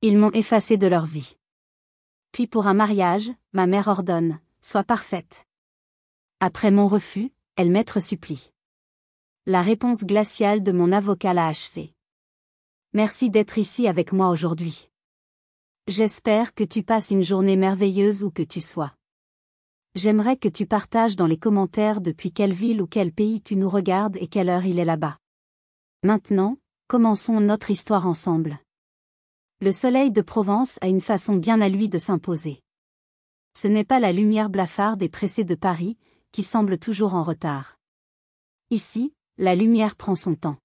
Ils m'ont effacé de leur vie. Puis pour un mariage, ma mère ordonne, sois parfaite. Après mon refus, elle maître supplie. La réponse glaciale de mon avocat l'a achevé. Merci d'être ici avec moi aujourd'hui. J'espère que tu passes une journée merveilleuse où que tu sois. J'aimerais que tu partages dans les commentaires depuis quelle ville ou quel pays tu nous regardes et quelle heure il est là-bas. Maintenant, commençons notre histoire ensemble. Le soleil de Provence a une façon bien à lui de s'imposer. Ce n'est pas la lumière blafarde et pressée de Paris, qui semble toujours en retard. Ici, la lumière prend son temps.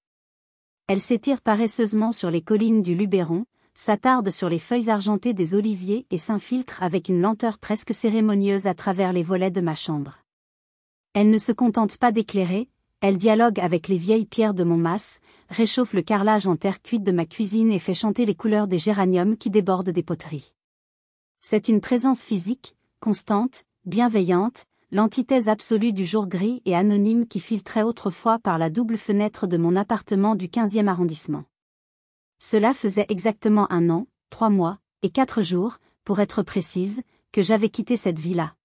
Elle s'étire paresseusement sur les collines du Luberon, s'attarde sur les feuilles argentées des oliviers et s'infiltre avec une lenteur presque cérémonieuse à travers les volets de ma chambre. Elle ne se contente pas d'éclairer, elle dialogue avec les vieilles pierres de mon mas, réchauffe le carrelage en terre cuite de ma cuisine et fait chanter les couleurs des géraniums qui débordent des poteries. C'est une présence physique, constante, bienveillante, l'antithèse absolue du jour gris et anonyme qui filtrait autrefois par la double fenêtre de mon appartement du 15e arrondissement. Cela faisait exactement 1 an, 3 mois, et 4 jours, pour être précise, que j'avais quitté cette vie-là.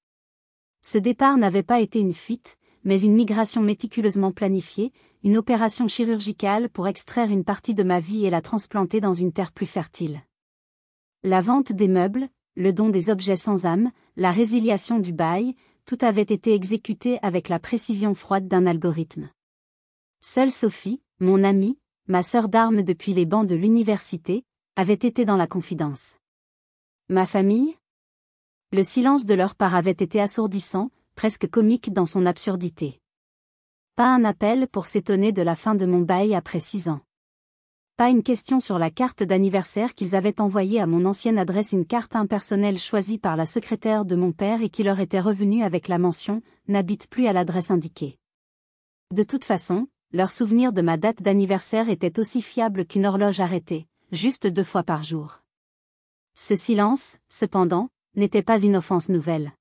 Ce départ n'avait pas été une fuite, mais une migration méticuleusement planifiée, une opération chirurgicale pour extraire une partie de ma vie et la transplanter dans une terre plus fertile. La vente des meubles, le don des objets sans âme, la résiliation du bail, tout avait été exécuté avec la précision froide d'un algorithme. Seule Sophie, mon amie, ma sœur d'armes depuis les bancs de l'université, avait été dans la confidence. Ma famille ? Le silence de leur part avait été assourdissant, presque comique dans son absurdité. Pas un appel pour s'étonner de la fin de mon bail après 6 ans. Pas une question sur la carte d'anniversaire qu'ils avaient envoyée à mon ancienne adresse, une carte impersonnelle choisie par la secrétaire de mon père et qui leur était revenue avec la mention « N'habite plus à l'adresse indiquée ». De toute façon, leur souvenir de ma date d'anniversaire était aussi fiable qu'une horloge arrêtée, juste 2 fois par jour. Ce silence, cependant, n'était pas une offense nouvelle.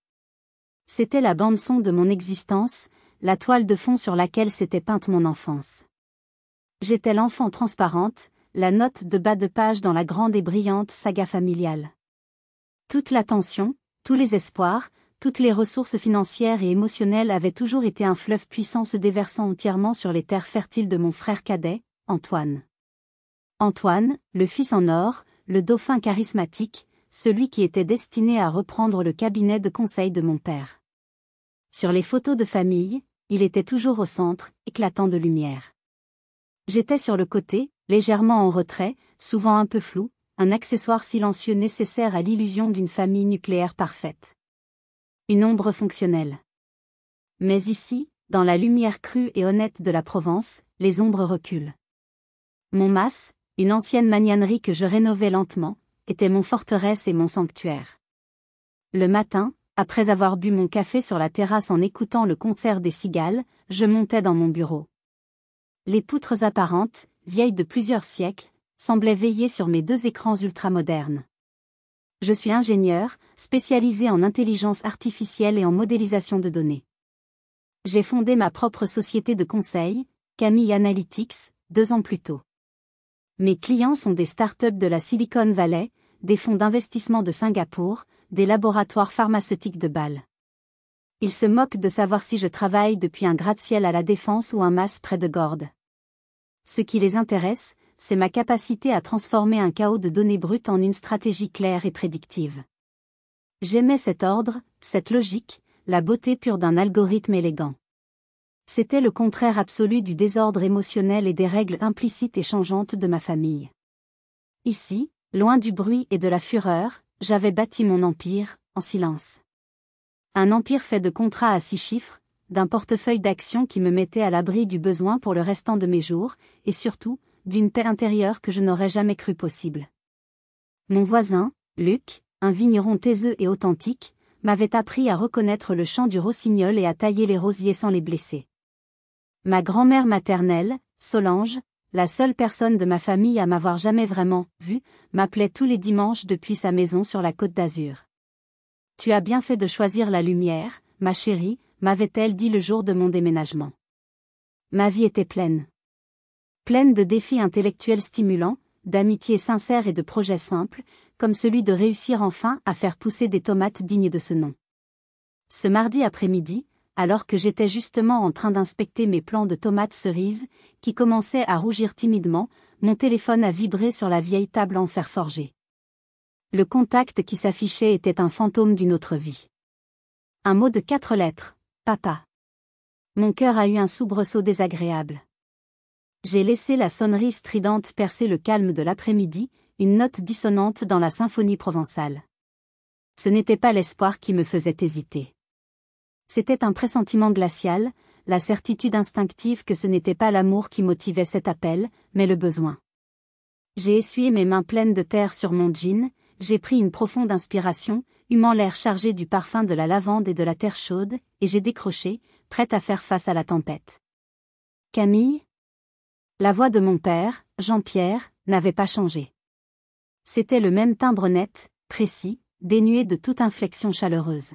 C'était la bande-son de mon existence, la toile de fond sur laquelle s'était peinte mon enfance. J'étais l'enfant transparente, la note de bas de page dans la grande et brillante saga familiale. Toute l'attention, tous les espoirs, toutes les ressources financières et émotionnelles avaient toujours été un fleuve puissant se déversant entièrement sur les terres fertiles de mon frère cadet, Antoine. Antoine, le fils en or, le dauphin charismatique, celui qui était destiné à reprendre le cabinet de conseil de mon père. Sur les photos de famille, il était toujours au centre, éclatant de lumière. J'étais sur le côté, légèrement en retrait, souvent un peu flou, un accessoire silencieux nécessaire à l'illusion d'une famille nucléaire parfaite. Une ombre fonctionnelle. Mais ici, dans la lumière crue et honnête de la Provence, les ombres reculent. Mon mas, une ancienne magnanerie que je rénovais lentement, était mon forteresse et mon sanctuaire. Le matin, après avoir bu mon café sur la terrasse en écoutant le concert des cigales, je montais dans mon bureau. Les poutres apparentes, vieilles de plusieurs siècles, semblaient veiller sur mes 2 écrans ultramodernes. Je suis ingénieur, spécialisé en intelligence artificielle et en modélisation de données. J'ai fondé ma propre société de conseil, Camille Analytics, 2 ans plus tôt. Mes clients sont des startups de la Silicon Valley, des fonds d'investissement de Singapour, des laboratoires pharmaceutiques de Bâle. Ils se moquent de savoir si je travaille depuis un gratte-ciel à la Défense ou un mas près de Gordes. Ce qui les intéresse, c'est ma capacité à transformer un chaos de données brutes en une stratégie claire et prédictive. J'aimais cet ordre, cette logique, la beauté pure d'un algorithme élégant. C'était le contraire absolu du désordre émotionnel et des règles implicites et changeantes de ma famille. Ici, loin du bruit et de la fureur, j'avais bâti mon empire, en silence. Un empire fait de contrats à 6 chiffres, d'un portefeuille d'actions qui me mettait à l'abri du besoin pour le restant de mes jours, et surtout, d'une paix intérieure que je n'aurais jamais cru possible. Mon voisin, Luc, un vigneron taiseux et authentique, m'avait appris à reconnaître le chant du rossignol et à tailler les rosiers sans les blesser. Ma grand-mère maternelle, Solange, la seule personne de ma famille à m'avoir jamais vraiment vue, m'appelait tous les dimanches depuis sa maison sur la Côte d'Azur. « Tu as bien fait de choisir la lumière, ma chérie », m'avait-elle dit le jour de mon déménagement. Ma vie était pleine. Pleine de défis intellectuels stimulants, d'amitié sincère et de projets simples, comme celui de réussir enfin à faire pousser des tomates dignes de ce nom. Ce mardi après-midi, alors que j'étais justement en train d'inspecter mes plants de tomates cerises, qui commençaient à rougir timidement, mon téléphone a vibré sur la vieille table en fer forgé. Le contact qui s'affichait était un fantôme d'une autre vie. Un mot de 4 lettres, papa. Mon cœur a eu un soubresaut désagréable. J'ai laissé la sonnerie stridente percer le calme de l'après-midi, une note dissonante dans la symphonie provençale. Ce n'était pas l'espoir qui me faisait hésiter. C'était un pressentiment glacial, la certitude instinctive que ce n'était pas l'amour qui motivait cet appel, mais le besoin. J'ai essuyé mes mains pleines de terre sur mon jean, j'ai pris une profonde inspiration, humant l'air chargé du parfum de la lavande et de la terre chaude, et j'ai décroché, prête à faire face à la tempête. Camille ? La voix de mon père, Jean-Pierre, n'avait pas changé. C'était le même timbre net, précis, dénué de toute inflexion chaleureuse.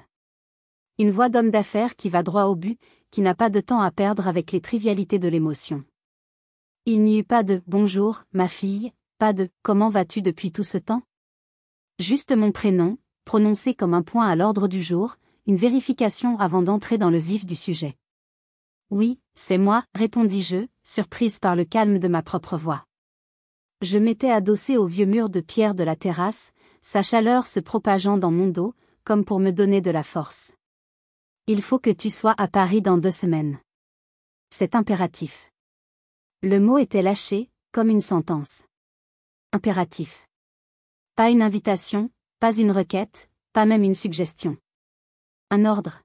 Une voix d'homme d'affaires qui va droit au but, qui n'a pas de temps à perdre avec les trivialités de l'émotion. Il n'y eut pas de « bonjour, ma fille », pas de « comment vas-tu depuis tout ce temps ?» Juste mon prénom, prononcé comme un point à l'ordre du jour, une vérification avant d'entrer dans le vif du sujet. « Oui, c'est moi », répondis-je, surprise par le calme de ma propre voix. Je m'étais adossée au vieux mur de pierre de la terrasse, sa chaleur se propageant dans mon dos, comme pour me donner de la force. « Il faut que tu sois à Paris dans 2 semaines. C'est impératif. » Le mot était lâché, comme une sentence. Impératif. Pas une invitation, pas une requête, pas même une suggestion. Un ordre.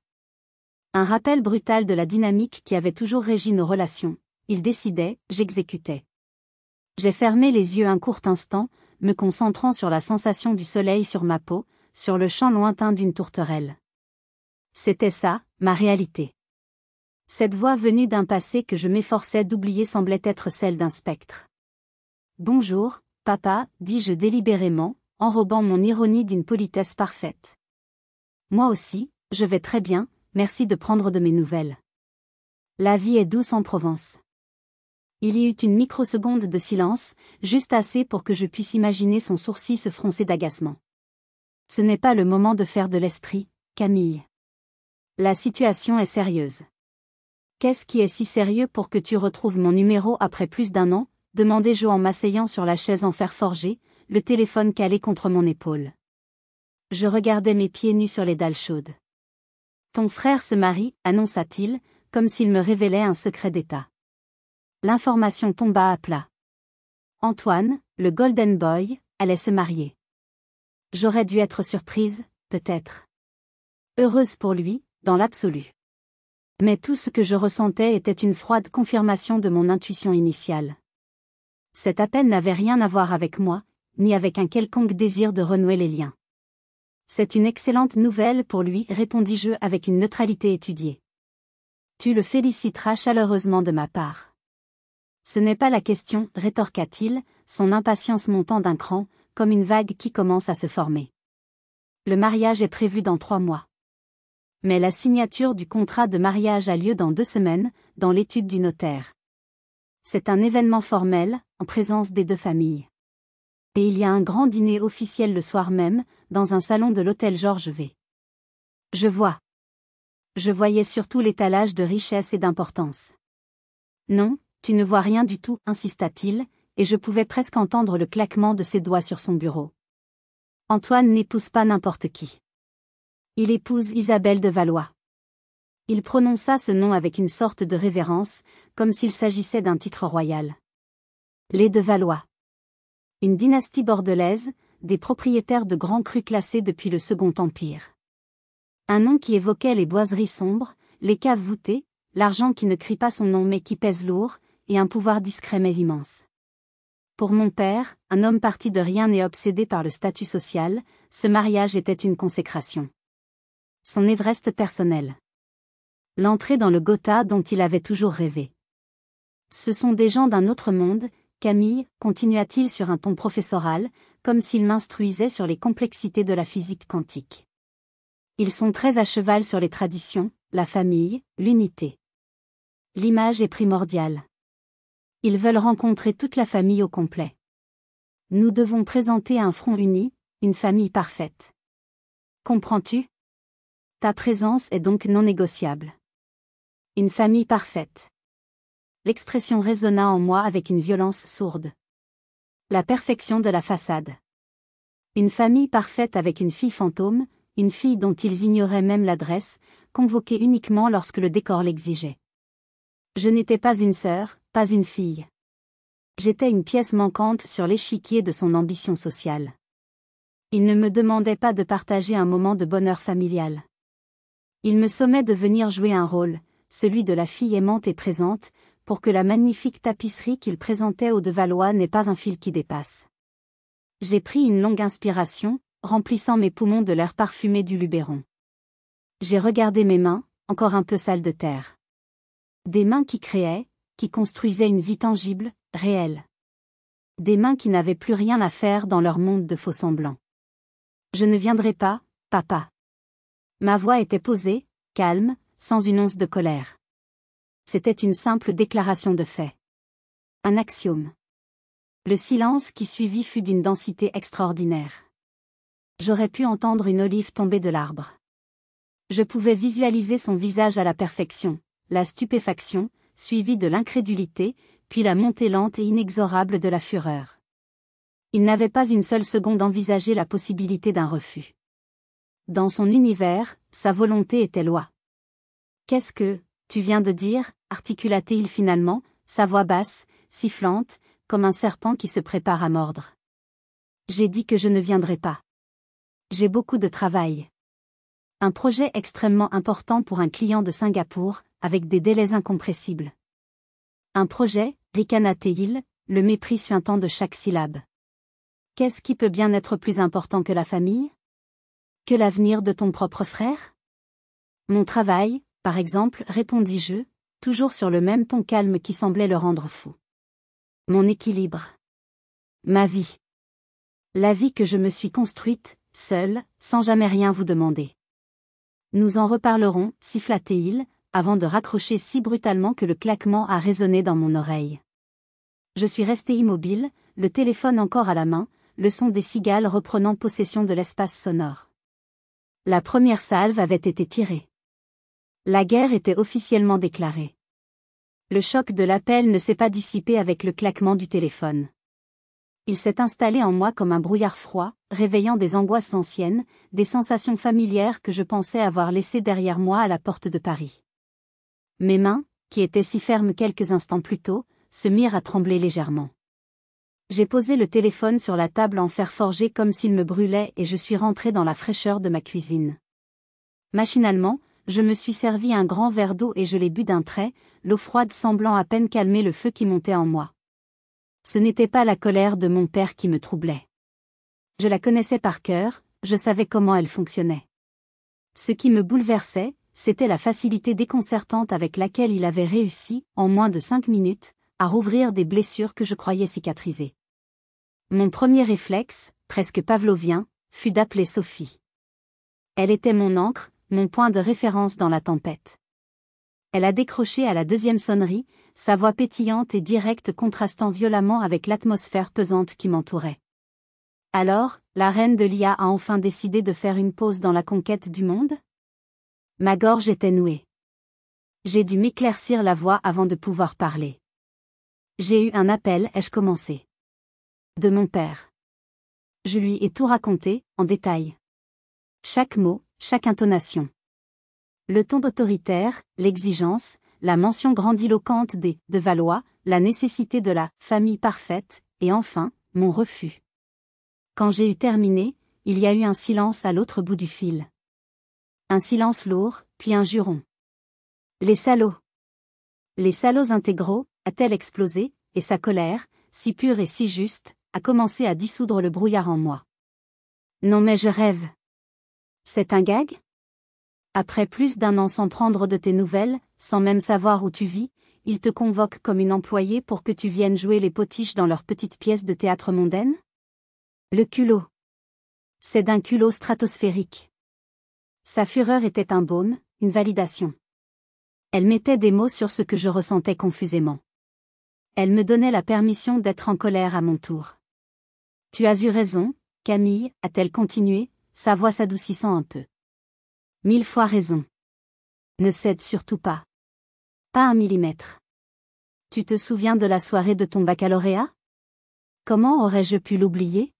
Un rappel brutal de la dynamique qui avait toujours régi nos relations. Il décidait, j'exécutais. J'ai fermé les yeux un court instant, me concentrant sur la sensation du soleil sur ma peau, sur le chant lointain d'une tourterelle. C'était ça, ma réalité. Cette voix venue d'un passé que je m'efforçais d'oublier semblait être celle d'un spectre. « Bonjour, papa », dis-je délibérément, enrobant mon ironie d'une politesse parfaite. « Moi aussi, je vais très bien, merci de prendre de mes nouvelles. La vie est douce en Provence. » Il y eut une microseconde de silence, juste assez pour que je puisse imaginer son sourcil se froncer d'agacement. « Ce n'est pas le moment de faire de l'esprit, Camille. La situation est sérieuse. » « Qu'est-ce qui est si sérieux pour que tu retrouves mon numéro après plus d'1 an ?» demandai-je en m'asseyant sur la chaise en fer forgé, le téléphone calé contre mon épaule. Je regardais mes pieds nus sur les dalles chaudes. « Ton frère se marie », annonça-t-il, comme s'il me révélait un secret d'État. L'information tomba à plat. Antoine, le Golden Boy, allait se marier. J'aurais dû être surprise, peut-être. Heureuse pour lui, dans l'absolu. Mais tout ce que je ressentais était une froide confirmation de mon intuition initiale. Cet appel n'avait rien à voir avec moi, ni avec un quelconque désir de renouer les liens. C'est une excellente nouvelle pour lui, répondis-je avec une neutralité étudiée. Tu le féliciteras chaleureusement de ma part. Ce n'est pas la question, rétorqua-t-il, son impatience montant d'un cran, comme une vague qui commence à se former. Le mariage est prévu dans 3 mois. Mais la signature du contrat de mariage a lieu dans 2 semaines, dans l'étude du notaire. C'est un événement formel, en présence des 2 familles. Et il y a un grand dîner officiel le soir même, dans un salon de l'hôtel Georges V. Je vois. Je voyais surtout l'étalage de richesse et d'importance. Non, tu ne vois rien du tout, insista-t-il, et je pouvais presque entendre le claquement de ses doigts sur son bureau. Antoine n'épouse pas n'importe qui. Il épouse Isabelle de Valois. Il prononça ce nom avec une sorte de révérence, comme s'il s'agissait d'un titre royal. Les de Valois. Une dynastie bordelaise, des propriétaires de grands crus classés depuis le Second Empire. Un nom qui évoquait les boiseries sombres, les caves voûtées, l'argent qui ne crie pas son nom mais qui pèse lourd, et un pouvoir discret mais immense. Pour mon père, un homme parti de rien et obsédé par le statut social, ce mariage était une consécration. Son Everest personnel. L'entrée dans le Gotha dont il avait toujours rêvé. Ce sont des gens d'un autre monde, Camille, continua-t-il sur un ton professoral, comme s'il m'instruisait sur les complexités de la physique quantique. Ils sont très à cheval sur les traditions, la famille, l'unité. L'image est primordiale. Ils veulent rencontrer toute la famille au complet. Nous devons présenter un front uni, une famille parfaite. Comprends-tu? Ta présence est donc non négociable. Une famille parfaite. L'expression résonna en moi avec une violence sourde. La perfection de la façade. Une famille parfaite avec une fille fantôme, une fille dont ils ignoraient même l'adresse, convoquée uniquement lorsque le décor l'exigeait. Je n'étais pas une sœur, pas une fille. J'étais une pièce manquante sur l'échiquier de son ambition sociale. Il ne me demandait pas de partager un moment de bonheur familial. Il me sommait de venir jouer un rôle, celui de la fille aimante et présente, pour que la magnifique tapisserie qu'il présentait aux Devallois n'ait pas un fil qui dépasse. J'ai pris une longue inspiration, remplissant mes poumons de l'air parfumé du Luberon. J'ai regardé mes mains, encore un peu sales de terre. Des mains qui créaient, qui construisaient une vie tangible, réelle. Des mains qui n'avaient plus rien à faire dans leur monde de faux-semblants. Je ne viendrai pas, papa. Ma voix était posée, calme, sans une once de colère. C'était une simple déclaration de fait. Un axiome. Le silence qui suivit fut d'une densité extraordinaire. J'aurais pu entendre une olive tomber de l'arbre. Je pouvais visualiser son visage à la perfection, la stupéfaction, suivie de l'incrédulité, puis la montée lente et inexorable de la fureur. Il n'avait pas une seule seconde envisagé la possibilité d'un refus. Dans son univers, sa volonté était loi. « Qu'est-ce que tu viens de dire » articula-t-il finalement, sa voix basse, sifflante, comme un serpent qui se prépare à mordre. « J'ai dit que je ne viendrai pas. J'ai beaucoup de travail. Un projet extrêmement important pour un client de Singapour, avec des délais incompressibles. Un projet, ricana-t-il, le mépris suintant de chaque syllabe. Qu'est-ce qui peut bien être plus important que la famille? Que l'avenir de ton propre frère? Mon travail, par exemple, répondis-je, toujours sur le même ton calme qui semblait le rendre fou. Mon équilibre. Ma vie. La vie que je me suis construite, seule, sans jamais rien vous demander. Nous en reparlerons, siffla-t-il, avant de raccrocher si brutalement que le claquement a résonné dans mon oreille. Je suis resté immobile, le téléphone encore à la main, le son des cigales reprenant possession de l'espace sonore. La première salve avait été tirée. La guerre était officiellement déclarée. Le choc de l'appel ne s'est pas dissipé avec le claquement du téléphone. Il s'est installé en moi comme un brouillard froid, réveillant des angoisses anciennes, des sensations familières que je pensais avoir laissées derrière moi à la porte de Paris. Mes mains, qui étaient si fermes quelques instants plus tôt, se mirent à trembler légèrement. J'ai posé le téléphone sur la table en fer forgé comme s'il me brûlait et je suis rentré dans la fraîcheur de ma cuisine. Machinalement, je me suis servi un grand verre d'eau et je l'ai bu d'un trait, l'eau froide semblant à peine calmer le feu qui montait en moi. Ce n'était pas la colère de mon père qui me troublait. Je la connaissais par cœur, je savais comment elle fonctionnait. Ce qui me bouleversait, c'était la facilité déconcertante avec laquelle il avait réussi, en moins de 5 minutes, à rouvrir des blessures que je croyais cicatrisées. Mon premier réflexe, presque pavlovien, fut d'appeler Sophie. Elle était mon ancre, mon point de référence dans la tempête. Elle a décroché à la deuxième sonnerie, sa voix pétillante et directe contrastant violemment avec l'atmosphère pesante qui m'entourait. Alors, la reine de l'IA a enfin décidé de faire une pause dans la conquête du monde? Ma gorge était nouée. J'ai dû m'éclaircir la voix avant de pouvoir parler. J'ai eu un appel, ai-je commencé. De mon père. Je lui ai tout raconté, en détail. Chaque mot, chaque intonation. Le ton autoritaire, l'exigence, la mention grandiloquente des Devallois, la nécessité de la famille parfaite, et enfin, mon refus. Quand j'ai eu terminé, il y a eu un silence à l'autre bout du fil. Un silence lourd, puis un juron. Les salauds. Les salauds intégraux, a-t-elle explosé, et sa colère, si pure et si juste, a commencé à dissoudre le brouillard en moi. Non mais je rêve. C'est un gag? Après plus d'1 an sans prendre de tes nouvelles, sans même savoir où tu vis, ils te convoquent comme une employée pour que tu viennes jouer les potiches dans leur petite pièce de théâtre mondaine? Le culot. C'est d'un culot stratosphérique. Sa fureur était un baume, une validation. Elle mettait des mots sur ce que je ressentais confusément. Elle me donnait la permission d'être en colère à mon tour. Tu as eu raison, Camille, a-t-elle continué, sa voix s'adoucissant un peu. 1000 fois raison. Ne cède surtout pas. Pas un millimètre. Tu te souviens de la soirée de ton baccalauréat? Comment aurais-je pu l'oublier?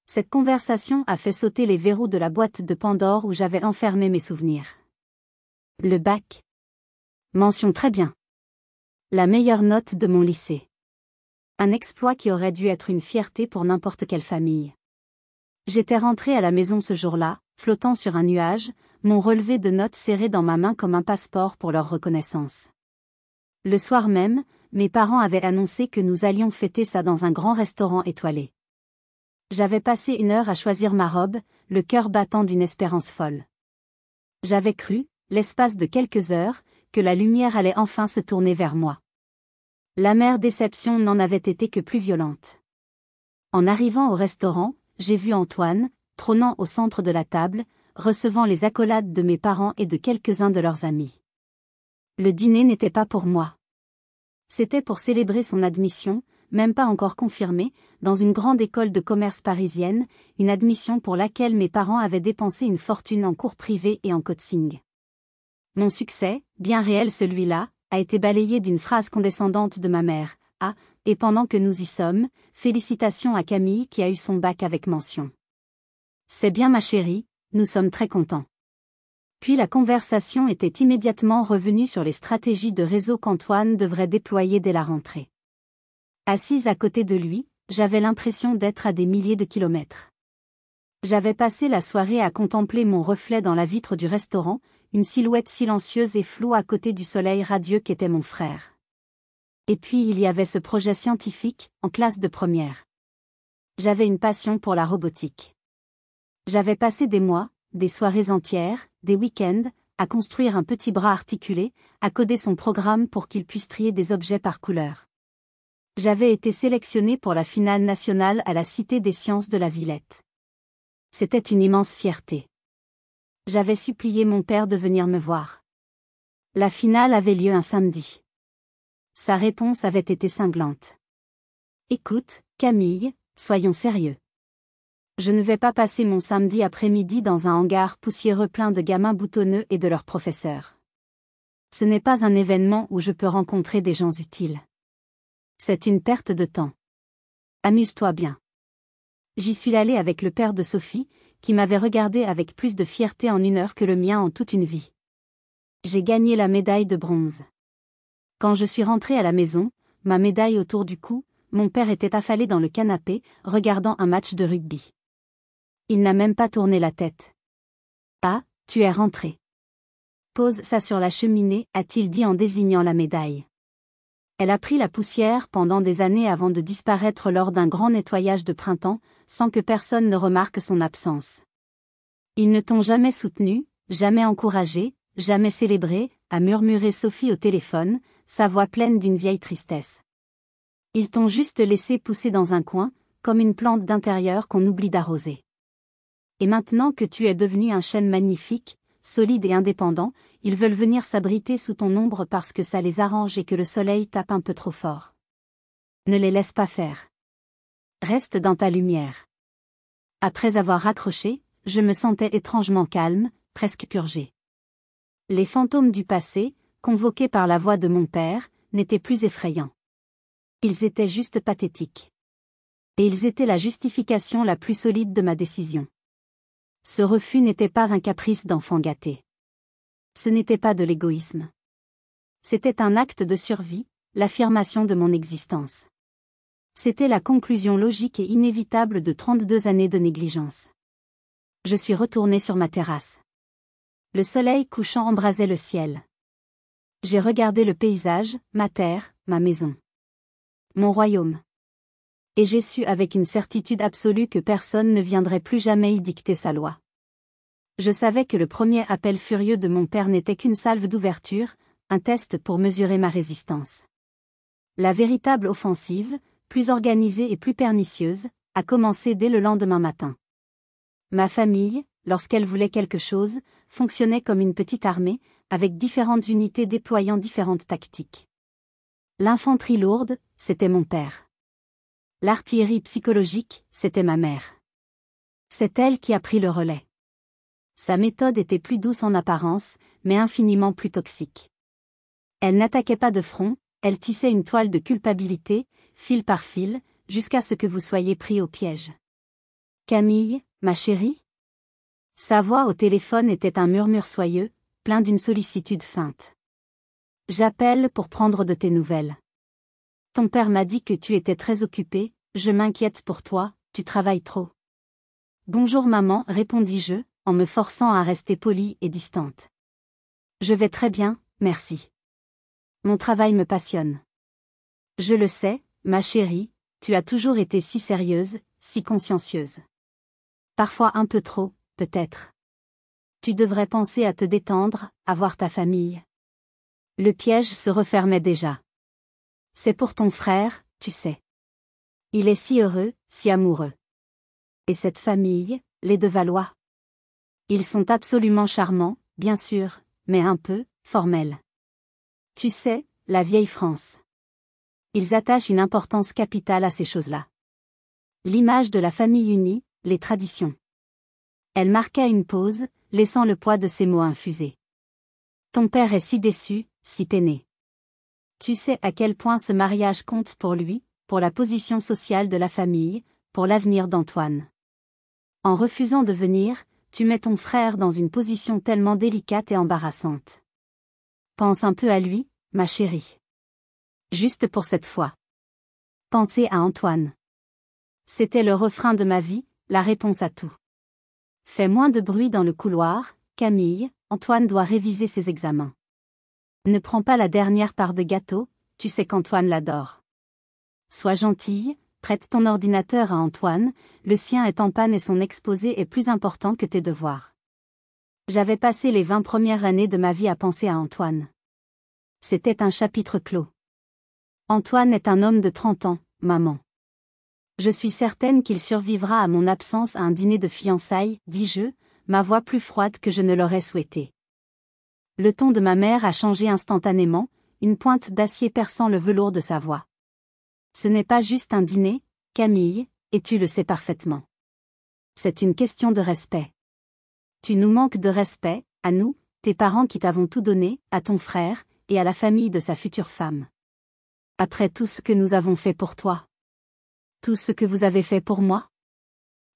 Cette conversation a fait sauter les verrous de la boîte de Pandore où j'avais enfermé mes souvenirs. Le bac. Mention très bien. La meilleure note de mon lycée. Un exploit qui aurait dû être une fierté pour n'importe quelle famille. J'étais rentrée à la maison ce jour-là, flottant sur un nuage, mon relevé de notes serré dans ma main comme un passeport pour leur reconnaissance. Le soir même, mes parents avaient annoncé que nous allions fêter ça dans un grand restaurant étoilé. J'avais passé 1 heure à choisir ma robe, le cœur battant d'une espérance folle. J'avais cru, l'espace de quelques heures, que la lumière allait enfin se tourner vers moi. L'amère déception n'en avait été que plus violente. En arrivant au restaurant, j'ai vu Antoine, trônant au centre de la table, recevant les accolades de mes parents et de quelques-uns de leurs amis. Le dîner n'était pas pour moi. C'était pour célébrer son admission, même pas encore confirmée, dans une grande école de commerce parisienne, une admission pour laquelle mes parents avaient dépensé une fortune en cours privés et en coaching. Mon succès, bien réel celui-là, a été balayé d'une phrase condescendante de ma mère. « Ah, et pendant que nous y sommes, félicitations à Camille qui a eu son bac avec mention. » C'est bien ma chérie, nous sommes très contents. Puis la conversation était immédiatement revenue sur les stratégies de réseau qu'Antoine devrait déployer dès la rentrée. Assise à côté de lui, j'avais l'impression d'être à des milliers de kilomètres. J'avais passé la soirée à contempler mon reflet dans la vitre du restaurant, une silhouette silencieuse et floue à côté du soleil radieux qu'était mon frère. Et puis il y avait ce projet scientifique, en classe de première. J'avais une passion pour la robotique. J'avais passé des mois, des soirées entières, des week-ends, à construire un petit bras articulé, à coder son programme pour qu'il puisse trier des objets par couleur. J'avais été sélectionnée pour la finale nationale à la Cité des Sciences de la Villette. C'était une immense fierté. J'avais supplié mon père de venir me voir. La finale avait lieu un samedi. Sa réponse avait été cinglante. « Écoute, Camille, soyons sérieux. Je ne vais pas passer mon samedi après-midi dans un hangar poussiéreux plein de gamins boutonneux et de leurs professeurs. Ce n'est pas un événement où je peux rencontrer des gens utiles. C'est une perte de temps. Amuse-toi bien. » J'y suis allée avec le père de Sophie, qui m'avait regardé avec plus de fierté en 1 heure que le mien en toute une vie. J'ai gagné la médaille de bronze. Quand je suis rentrée à la maison, ma médaille autour du cou, mon père était affalé dans le canapé, regardant un match de rugby. Il n'a même pas tourné la tête. « Ah, tu es rentrée. Pose ça sur la cheminée, a-t-il dit en désignant la médaille. Elle a pris la poussière pendant des années avant de disparaître lors d'un grand nettoyage de printemps, sans que personne ne remarque son absence. Ils ne t'ont jamais soutenu, jamais encouragé, jamais célébré, a murmuré Sophie au téléphone, sa voix pleine d'une vieille tristesse. Ils t'ont juste laissé pousser dans un coin, comme une plante d'intérieur qu'on oublie d'arroser. Et maintenant que tu es devenu un chêne magnifique, solide et indépendant, ils veulent venir s'abriter sous ton ombre parce que ça les arrange et que le soleil tape un peu trop fort. Ne les laisse pas faire. Reste dans ta lumière. Après avoir raccroché, je me sentais étrangement calme, presque purgée. Les fantômes du passé, convoqués par la voix de mon père, n'étaient plus effrayants. Ils étaient juste pathétiques. Et ils étaient la justification la plus solide de ma décision. Ce refus n'était pas un caprice d'enfant gâté. Ce n'était pas de l'égoïsme. C'était un acte de survie, l'affirmation de mon existence. C'était la conclusion logique et inévitable de 32 années de négligence. Je suis retournée sur ma terrasse. Le soleil couchant embrasait le ciel. J'ai regardé le paysage, ma terre, ma maison. Mon royaume. Et j'ai su avec une certitude absolue que personne ne viendrait plus jamais y dicter sa loi. Je savais que le premier appel furieux de mon père n'était qu'une salve d'ouverture, un test pour mesurer ma résistance. La véritable offensive, plus organisée et plus pernicieuse, a commencé dès le lendemain matin. Ma famille, lorsqu'elle voulait quelque chose, fonctionnait comme une petite armée, avec différentes unités déployant différentes tactiques. L'infanterie lourde, c'était mon père. L'artillerie psychologique, c'était ma mère. C'est elle qui a pris le relais. Sa méthode était plus douce en apparence, mais infiniment plus toxique. Elle n'attaquait pas de front, elle tissait une toile de culpabilité, fil par fil, jusqu'à ce que vous soyez pris au piège. Camille, ma chérie? Sa voix au téléphone était un murmure soyeux, plein d'une sollicitude feinte. J'appelle pour prendre de tes nouvelles. Ton père m'a dit que tu étais très occupée, je m'inquiète pour toi, tu travailles trop. Bonjour maman, répondis-je, en me forçant à rester polie et distante. Je vais très bien, merci. Mon travail me passionne. Je le sais, ma chérie, tu as toujours été si sérieuse, si consciencieuse. Parfois un peu trop, peut-être. Tu devrais penser à te détendre, à voir ta famille. Le piège se refermait déjà. C'est pour ton frère, tu sais. Il est si heureux, si amoureux. Et cette famille, les de Valois. Ils sont absolument charmants, bien sûr, mais un peu formels. Tu sais, la vieille France. Ils attachent une importance capitale à ces choses-là. L'image de la famille unie, les traditions. Elle marqua une pause, laissant le poids de ses mots infuser. Ton père est si déçu, si peiné. Tu sais à quel point ce mariage compte pour lui, pour la position sociale de la famille, pour l'avenir d'Antoine. En refusant de venir, tu mets ton frère dans une position tellement délicate et embarrassante. Pense un peu à lui, ma chérie. Juste pour cette fois. Pensez à Antoine. C'était le refrain de ma vie, la réponse à tout. Fais moins de bruit dans le couloir, Camille, Antoine doit réviser ses examens. Ne prends pas la dernière part de gâteau, tu sais qu'Antoine l'adore. Sois gentille, prête ton ordinateur à Antoine, le sien est en panne et son exposé est plus important que tes devoirs. J'avais passé les 20 premières années de ma vie à penser à Antoine. C'était un chapitre clos. Antoine est un homme de 30 ans, maman. Je suis certaine qu'il survivra à mon absence à un dîner de fiançailles, dis-je, ma voix plus froide que je ne l'aurais souhaité. Le ton de ma mère a changé instantanément, une pointe d'acier perçant le velours de sa voix. Ce n'est pas juste un dîner, Camille, et tu le sais parfaitement. C'est une question de respect. Tu nous manques de respect, à nous, tes parents qui t'avons tout donné, à ton frère, et à la famille de sa future femme. Après tout ce que nous avons fait pour toi. Tout ce que vous avez fait pour moi.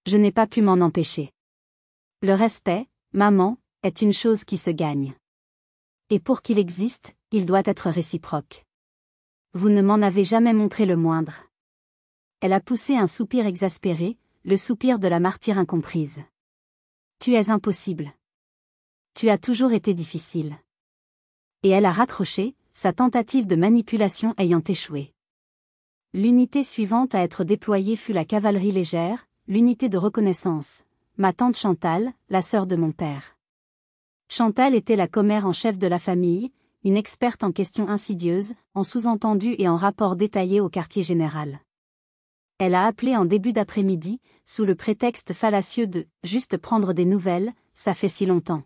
Je n'ai pas pu m'en empêcher. Le respect, maman, est une chose qui se gagne. Et pour qu'il existe, il doit être réciproque. Vous ne m'en avez jamais montré le moindre. Elle a poussé un soupir exaspéré, le soupir de la martyre incomprise. Tu es impossible. Tu as toujours été difficile. Et elle a raccroché, sa tentative de manipulation ayant échoué. L'unité suivante à être déployée fut la cavalerie légère, l'unité de reconnaissance, ma tante Chantal, la sœur de mon père. Chantal était la commère en chef de la famille, une experte en questions insidieuses, en sous-entendus et en rapports détaillés au quartier général. Elle a appelé en début d'après-midi, sous le prétexte fallacieux de « juste prendre des nouvelles, ça fait si longtemps ».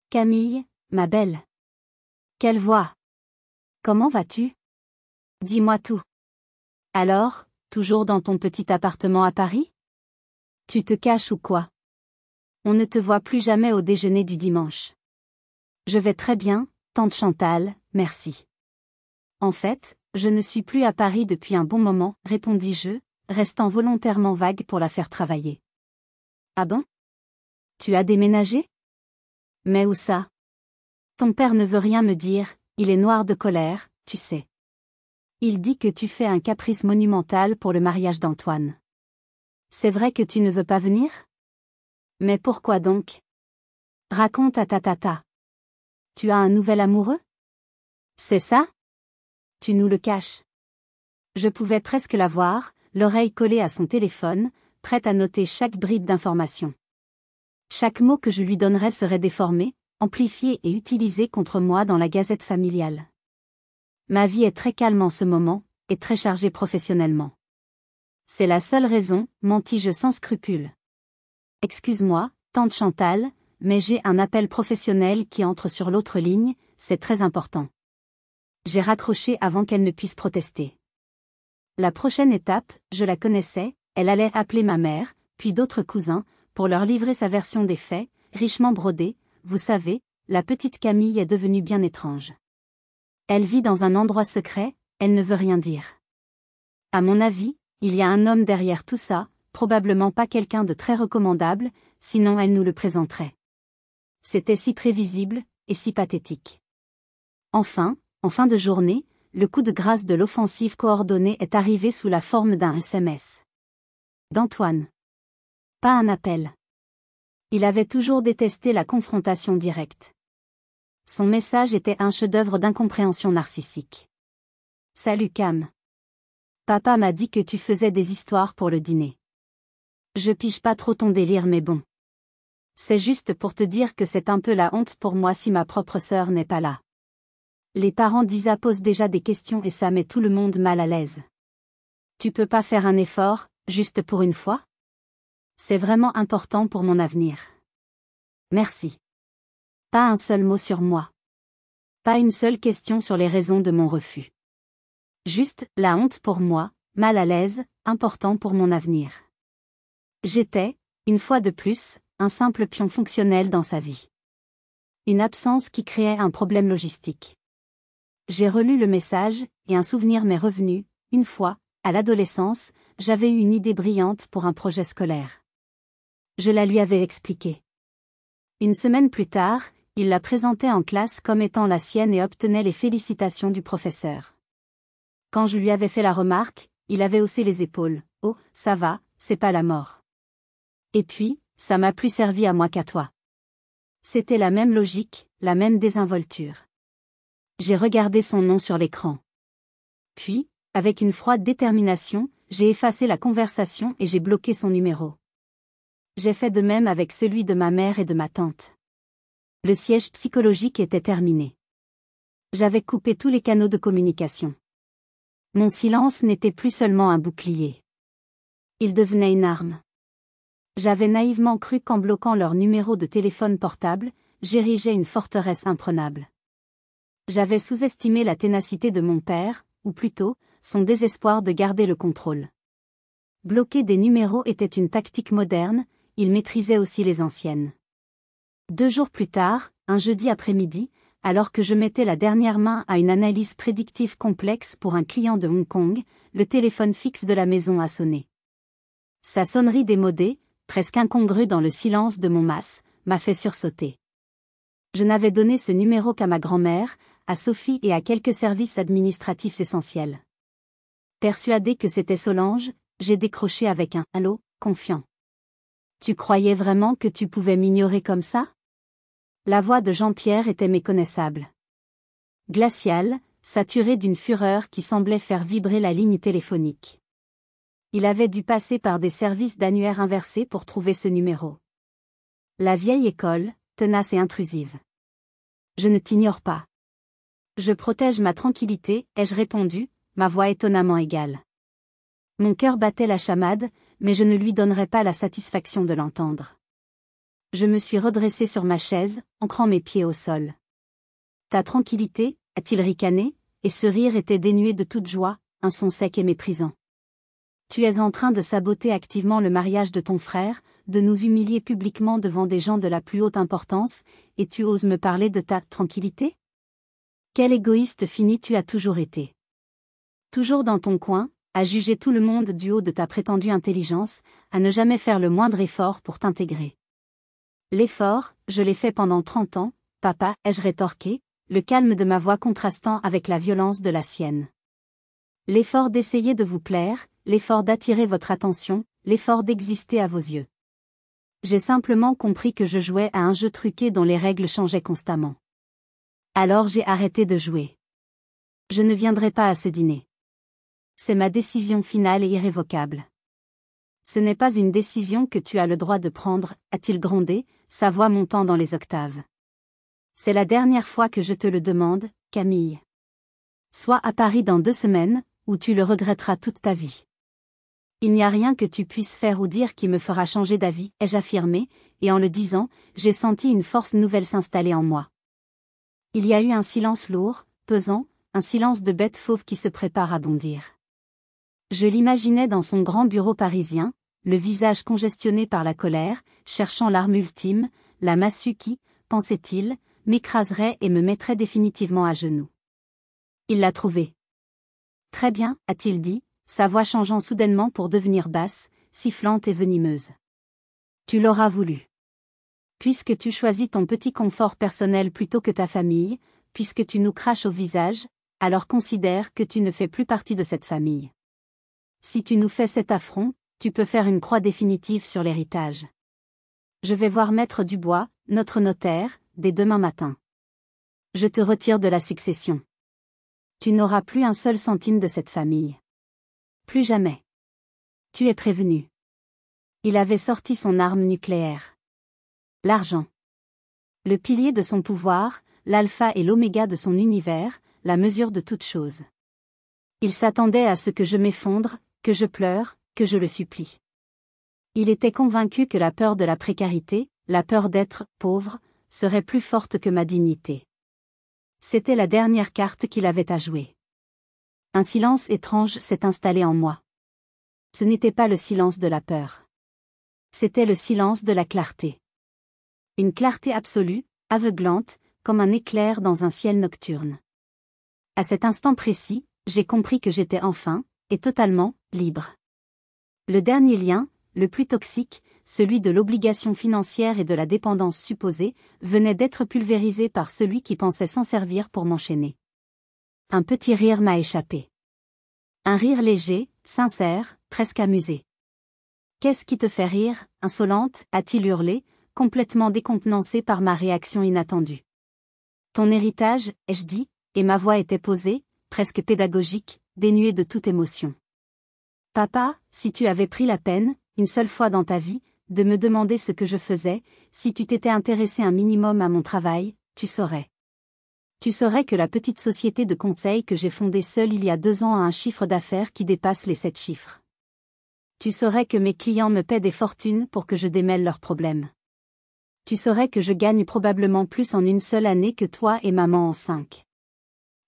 Camille, ma belle. Quelle voix. Comment vas-tu? Dis-moi tout. Alors, toujours dans ton petit appartement à Paris? Tu te caches ou quoi? On ne te voit plus jamais au déjeuner du dimanche. Je vais très bien, tante Chantal, merci. En fait, je ne suis plus à Paris depuis un bon moment, répondis-je, restant volontairement vague pour la faire travailler. Ah bon? Tu as déménagé? Mais où ça? Ton père ne veut rien me dire, il est noir de colère, tu sais. Il dit que tu fais un caprice monumental pour le mariage d'Antoine. C'est vrai que tu ne veux pas venir? Mais pourquoi donc? Raconte à ta tata. Tu as un nouvel amoureux? C'est ça? Tu nous le caches. Je pouvais presque la voir, l'oreille collée à son téléphone, prête à noter chaque bribe d'information. Chaque mot que je lui donnerais serait déformé, amplifié et utilisé contre moi dans la gazette familiale. Ma vie est très calme en ce moment, et très chargée professionnellement. C'est la seule raison, mentis-je sans scrupule. Excuse-moi, tante Chantal, mais j'ai un appel professionnel qui entre sur l'autre ligne, c'est très important. J'ai raccroché avant qu'elle ne puisse protester. La prochaine étape, je la connaissais, elle allait appeler ma mère, puis d'autres cousins, pour leur livrer sa version des faits, richement brodée. Vous savez, la petite Camille est devenue bien étrange. Elle vit dans un endroit secret, elle ne veut rien dire. À mon avis, il y a un homme derrière tout ça, probablement pas quelqu'un de très recommandable, sinon elle nous le présenterait. C'était si prévisible, et si pathétique. Enfin, en fin de journée, le coup de grâce de l'offensive coordonnée est arrivé sous la forme d'un SMS. D'Antoine. Pas un appel. Il avait toujours détesté la confrontation directe. Son message était un chef-d'œuvre d'incompréhension narcissique. Salut Cam. Papa m'a dit que tu faisais des histoires pour le dîner. Je pige pas trop ton délire mais bon. C'est juste pour te dire que c'est un peu la honte pour moi si ma propre sœur n'est pas là. Les parents d'Isa posent déjà des questions et ça met tout le monde mal à l'aise. Tu peux pas faire un effort, juste pour une fois? C'est vraiment important pour mon avenir. Merci. Pas un seul mot sur moi. Pas une seule question sur les raisons de mon refus. Juste, la honte pour moi, mal à l'aise, important pour mon avenir. J'étais, une fois de plus, un simple pion fonctionnel dans sa vie. Une absence qui créait un problème logistique. J'ai relu le message, et un souvenir m'est revenu. Une fois, à l'adolescence, j'avais eu une idée brillante pour un projet scolaire. Je la lui avais expliquée. Une semaine plus tard, il la présentait en classe comme étant la sienne et obtenait les félicitations du professeur. Quand je lui avais fait la remarque, il avait haussé les épaules. « Oh, ça va, c'est pas la mort. » Et puis, ça m'a plus servi à moi qu'à toi. C'était la même logique, la même désinvolture. J'ai regardé son nom sur l'écran. Puis, avec une froide détermination, j'ai effacé la conversation et j'ai bloqué son numéro. J'ai fait de même avec celui de ma mère et de ma tante. Le siège psychologique était terminé. J'avais coupé tous les canaux de communication. Mon silence n'était plus seulement un bouclier. Il devenait une arme. J'avais naïvement cru qu'en bloquant leur numéro de téléphone portable, j'érigeais une forteresse imprenable. J'avais sous-estimé la ténacité de mon père, ou plutôt, son désespoir de garder le contrôle. Bloquer des numéros était une tactique moderne, il maîtrisait aussi les anciennes. 2 jours plus tard, un jeudi après-midi, alors que je mettais la dernière main à une analyse prédictive complexe pour un client de Hong Kong, le téléphone fixe de la maison a sonné. Sa sonnerie démodée, presque incongrue dans le silence de mon mas, m'a fait sursauter. Je n'avais donné ce numéro qu'à ma grand-mère, à Sophie et à quelques services administratifs essentiels. Persuadé que c'était Solange, j'ai décroché avec un « allô » confiant. Tu croyais vraiment que tu pouvais m'ignorer comme ça? La voix de Jean-Pierre était méconnaissable. Glaciale, saturée d'une fureur qui semblait faire vibrer la ligne téléphonique. Il avait dû passer par des services d'annuaire inversés pour trouver ce numéro. La vieille école, tenace et intrusive. Je ne t'ignore pas. Je protège ma tranquillité, ai-je répondu, ma voix étonnamment égale. Mon cœur battait la chamade, mais je ne lui donnerais pas la satisfaction de l'entendre. Je me suis redressé sur ma chaise, ancrant mes pieds au sol. Ta tranquillité, a-t-il ricané, et ce rire était dénué de toute joie, un son sec et méprisant. Tu es en train de saboter activement le mariage de ton frère, de nous humilier publiquement devant des gens de la plus haute importance, et tu oses me parler de ta tranquillité? Quel égoïste fini tu as toujours été. Toujours dans ton coin, à juger tout le monde du haut de ta prétendue intelligence, à ne jamais faire le moindre effort pour t'intégrer. L'effort, je l'ai fait pendant 30 ans, papa, ai-je rétorqué, le calme de ma voix contrastant avec la violence de la sienne. L'effort d'essayer de vous plaire, l'effort d'attirer votre attention, l'effort d'exister à vos yeux. J'ai simplement compris que je jouais à un jeu truqué dont les règles changeaient constamment. Alors j'ai arrêté de jouer. Je ne viendrai pas à ce dîner. C'est ma décision finale et irrévocable. Ce n'est pas une décision que tu as le droit de prendre, a-t-il grondé, sa voix montant dans les octaves. C'est la dernière fois que je te le demande, Camille. Sois à Paris dans 2 semaines, ou tu le regretteras toute ta vie. Il n'y a rien que tu puisses faire ou dire qui me fera changer d'avis, ai-je affirmé, et en le disant, j'ai senti une force nouvelle s'installer en moi. Il y a eu un silence lourd, pesant, un silence de bête fauve qui se prépare à bondir. Je l'imaginais dans son grand bureau parisien, le visage congestionné par la colère, cherchant l'arme ultime, la massue qui, pensait-il, m'écraserait et me mettrait définitivement à genoux. Il l'a trouvée. Très bien, a-t-il dit, sa voix changeant soudainement pour devenir basse, sifflante et venimeuse. Tu l'auras voulu. Puisque tu choisis ton petit confort personnel plutôt que ta famille, puisque tu nous craches au visage, alors considère que tu ne fais plus partie de cette famille. Si tu nous fais cet affront, tu peux faire une croix définitive sur l'héritage. Je vais voir Maître Dubois, notre notaire, dès demain matin. Je te retire de la succession. Tu n'auras plus un seul centime de cette famille. Plus jamais. Tu es prévenu. Il avait sorti son arme nucléaire. L'argent. Le pilier de son pouvoir, l'alpha et l'oméga de son univers, la mesure de toute chose. Il s'attendait à ce que je m'effondre, que je pleure, que je le supplie. Il était convaincu que la peur de la précarité, la peur d'être pauvre, serait plus forte que ma dignité. C'était la dernière carte qu'il avait à jouer. Un silence étrange s'est installé en moi. Ce n'était pas le silence de la peur. C'était le silence de la clarté. Une clarté absolue, aveuglante, comme un éclair dans un ciel nocturne. À cet instant précis, j'ai compris que j'étais enfin, et totalement, libre. Le dernier lien, le plus toxique, celui de l'obligation financière et de la dépendance supposée, venait d'être pulvérisé par celui qui pensait s'en servir pour m'enchaîner. Un petit rire m'a échappé. Un rire léger, sincère, presque amusé. « Qu'est-ce qui te fait rire, insolente » a-t-il hurlé, complètement décontenancé par ma réaction inattendue. « Ton héritage » ai-je dit, et ma voix était posée, presque pédagogique, dénuée de toute émotion. « Papa, si tu avais pris la peine, une seule fois dans ta vie, de me demander ce que je faisais, si tu t'étais intéressé un minimum à mon travail, tu saurais. Tu saurais que la petite société de conseil que j'ai fondée seule il y a 2 ans a un chiffre d'affaires qui dépasse les 7 chiffres. Tu saurais que mes clients me paient des fortunes pour que je démêle leurs problèmes. Tu saurais que je gagne probablement plus en une seule année que toi et maman en 5.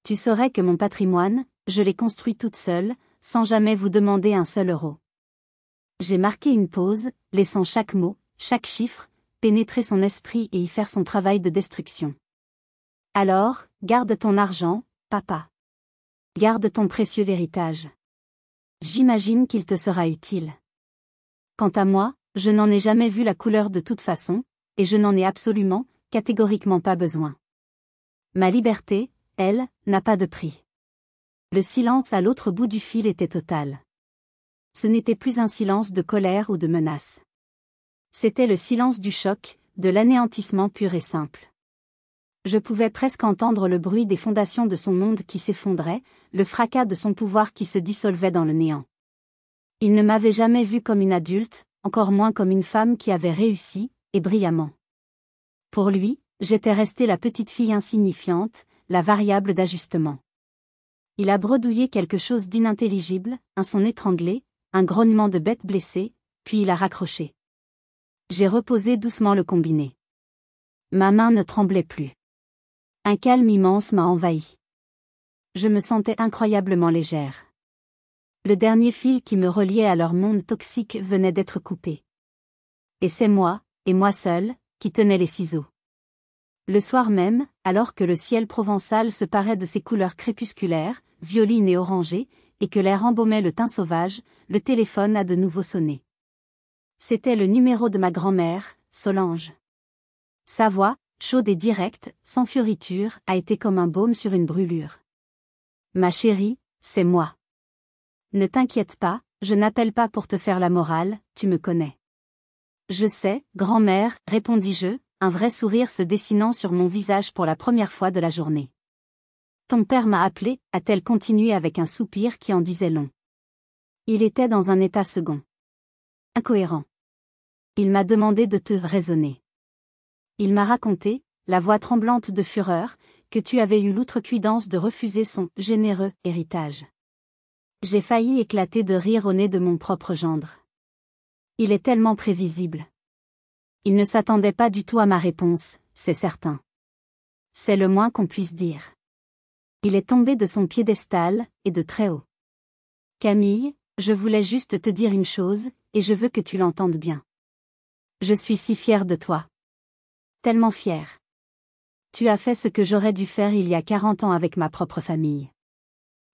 Tu saurais que mon patrimoine, je l'ai construit toute seule, sans jamais vous demander un seul euro. » J'ai marqué une pause, laissant chaque mot, chaque chiffre, pénétrer son esprit et y faire son travail de destruction. « Alors, garde ton argent, papa. Garde ton précieux héritage. J'imagine qu'il te sera utile. Quant à moi, je n'en ai jamais vu la couleur de toute façon, et je n'en ai absolument, catégoriquement pas besoin. Ma liberté, elle, n'a pas de prix. » Le silence à l'autre bout du fil était total. Ce n'était plus un silence de colère ou de menace. C'était le silence du choc, de l'anéantissement pur et simple. Je pouvais presque entendre le bruit des fondations de son monde qui s'effondraient, le fracas de son pouvoir qui se dissolvait dans le néant. Il ne m'avait jamais vue comme une adulte, encore moins comme une femme qui avait réussi, et brillamment. Pour lui, j'étais restée la petite fille insignifiante, la variable d'ajustement. Il a bredouillé quelque chose d'inintelligible, un son étranglé, un grognement de bête blessée, puis il a raccroché. J'ai reposé doucement le combiné. Ma main ne tremblait plus. Un calme immense m'a envahi. Je me sentais incroyablement légère. Le dernier fil qui me reliait à leur monde toxique venait d'être coupé. Et c'est moi, et moi seul, qui tenais les ciseaux. Le soir même, alors que le ciel provençal se parait de ses couleurs crépusculaires, violines et orangées, et que l'air embaumait le thym sauvage, le téléphone a de nouveau sonné. C'était le numéro de ma grand-mère, Solange. Sa voix, chaude et directe, sans fioriture, a été comme un baume sur une brûlure. « Ma chérie, c'est moi. Ne t'inquiète pas, je n'appelle pas pour te faire la morale, tu me connais. » « Je sais, grand-mère, répondis-je, un vrai sourire se dessinant sur mon visage pour la première fois de la journée. « Ton père m'a appelé, a-t-elle continué avec un soupir qui en disait long. Il était dans un état second. Incohérent. Il m'a demandé de te raisonner. Il m'a raconté, la voix tremblante de fureur, que tu avais eu l'outrecuidance de refuser son généreux héritage. J'ai failli éclater de rire au nez de mon propre gendre. Il est tellement prévisible. Il ne s'attendait pas du tout à ma réponse, c'est certain. C'est le moins qu'on puisse dire. Il est tombé de son piédestal, et de très haut. Camille, Je voulais juste te dire une chose, et je veux que tu l'entendes bien. Je suis si fière de toi. Tellement fière. Tu as fait ce que j'aurais dû faire il y a 40 ans avec ma propre famille.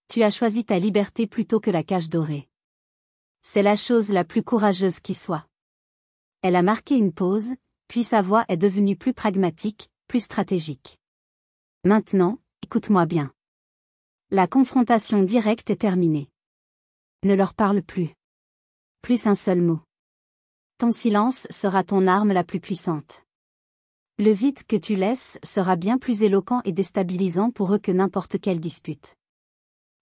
Tu as choisi ta liberté plutôt que la cage dorée. C'est la chose la plus courageuse qui soit. Elle a marqué une pause, puis sa voix est devenue plus pragmatique, plus stratégique. Maintenant, écoute-moi bien. La confrontation directe est terminée. Ne leur parle plus. Plus un seul mot. Ton silence sera ton arme la plus puissante. Le vide que tu laisses sera bien plus éloquent et déstabilisant pour eux que n'importe quelle dispute.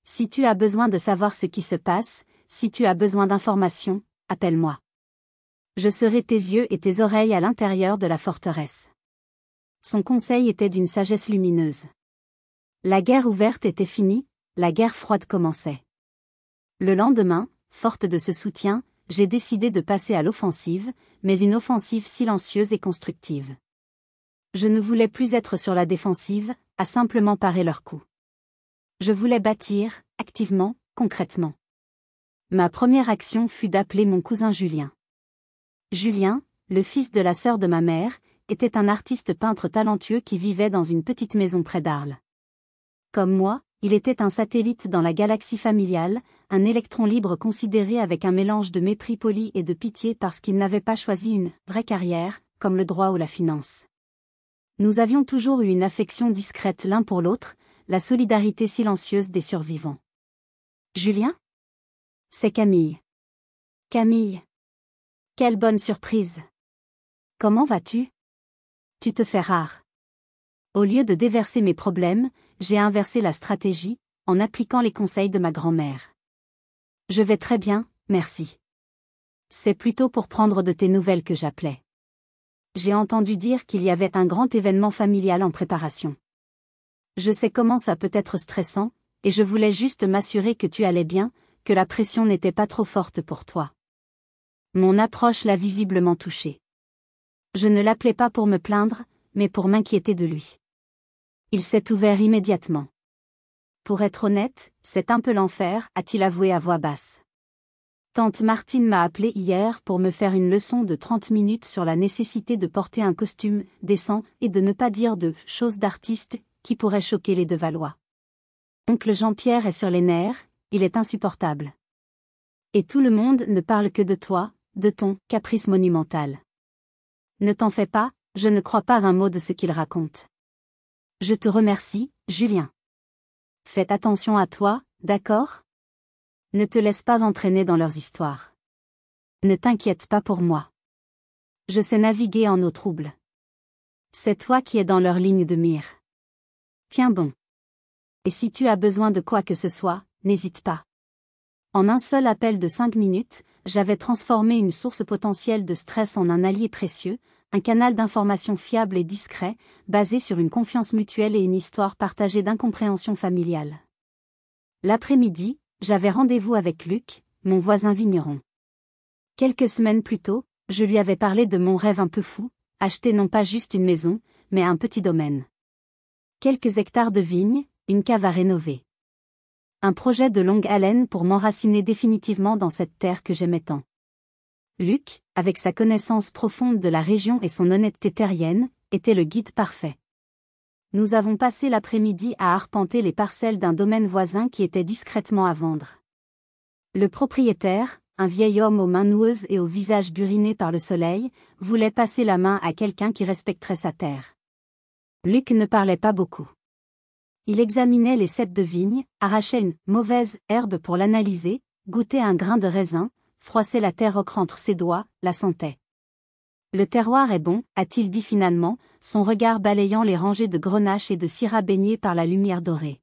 Si tu as besoin de savoir ce qui se passe, si tu as besoin d'informations, appelle-moi. Je serai tes yeux et tes oreilles à l'intérieur de la forteresse. Son conseil était d'une sagesse lumineuse. La guerre ouverte était finie, la guerre froide commençait. Le lendemain, forte de ce soutien, j'ai décidé de passer à l'offensive, mais une offensive silencieuse et constructive. Je ne voulais plus être sur la défensive, à simplement parer leurs coups. Je voulais bâtir, activement, concrètement. Ma première action fut d'appeler mon cousin Julien. Julien, le fils de la sœur de ma mère, était un artiste peintre talentueux qui vivait dans une petite maison près d'Arles. Comme moi, il était un satellite dans la galaxie familiale, un électron libre considéré avec un mélange de mépris poli et de pitié parce qu'il n'avait pas choisi une vraie carrière, comme le droit ou la finance. Nous avions toujours eu une affection discrète l'un pour l'autre, la solidarité silencieuse des survivants. Julien ? C'est Camille. Camille. Quelle bonne surprise. Comment vas-tu ? Tu te fais rare. Au lieu de déverser mes problèmes, j'ai inversé la stratégie, en appliquant les conseils de ma grand-mère. Je vais très bien, merci. C'est plutôt pour prendre de tes nouvelles que j'appelais. J'ai entendu dire qu'il y avait un grand événement familial en préparation. Je sais comment ça peut être stressant, et je voulais juste m'assurer que tu allais bien, que la pression n'était pas trop forte pour toi. Mon approche l'a visiblement touché. Je ne l'appelais pas pour me plaindre, mais pour m'inquiéter de lui. Il s'est ouvert immédiatement. Pour être honnête, c'est un peu l'enfer, a-t-il avoué à voix basse. Tante Martine m'a appelé hier pour me faire une leçon de 30 minutes sur la nécessité de porter un costume décent et de ne pas dire de choses d'artiste qui pourraient choquer les Devallois. Oncle Jean-Pierre est sur les nerfs, il est insupportable. Et tout le monde ne parle que de toi, de ton caprice monumental. Ne t'en fais pas, je ne crois pas un mot de ce qu'il raconte. Je te remercie, Julien. Faites attention à toi, d'accord ? Ne te laisse pas entraîner dans leurs histoires. Ne t'inquiète pas pour moi. Je sais naviguer en eau trouble. C'est toi qui es dans leur ligne de mire. Tiens bon. Et si tu as besoin de quoi que ce soit, n'hésite pas. En un seul appel de 5 minutes, j'avais transformé une source potentielle de stress en un allié précieux, un canal d'information fiable et discret, basé sur une confiance mutuelle et une histoire partagée d'incompréhension familiale. L'après-midi, j'avais rendez-vous avec Luc, mon voisin vigneron. Quelques semaines plus tôt, je lui avais parlé de mon rêve un peu fou, acheter non pas juste une maison, mais un petit domaine. Quelques hectares de vignes, une cave à rénover. Un projet de longue haleine pour m'enraciner définitivement dans cette terre que j'aimais tant. Luc, avec sa connaissance profonde de la région et son honnêteté terrienne, était le guide parfait. Nous avons passé l'après-midi à arpenter les parcelles d'un domaine voisin qui était discrètement à vendre. Le propriétaire, un vieil homme aux mains noueuses et au visage buriné par le soleil, voulait passer la main à quelqu'un qui respecterait sa terre. Luc ne parlait pas beaucoup. Il examinait les ceps de vigne, arrachait une mauvaise herbe pour l'analyser, goûtait un grain de raisin, froissait la terre ocre entre ses doigts, la sentait. Le terroir est bon, a-t-il dit finalement, son regard balayant les rangées de grenaches et de syrah baignées par la lumière dorée.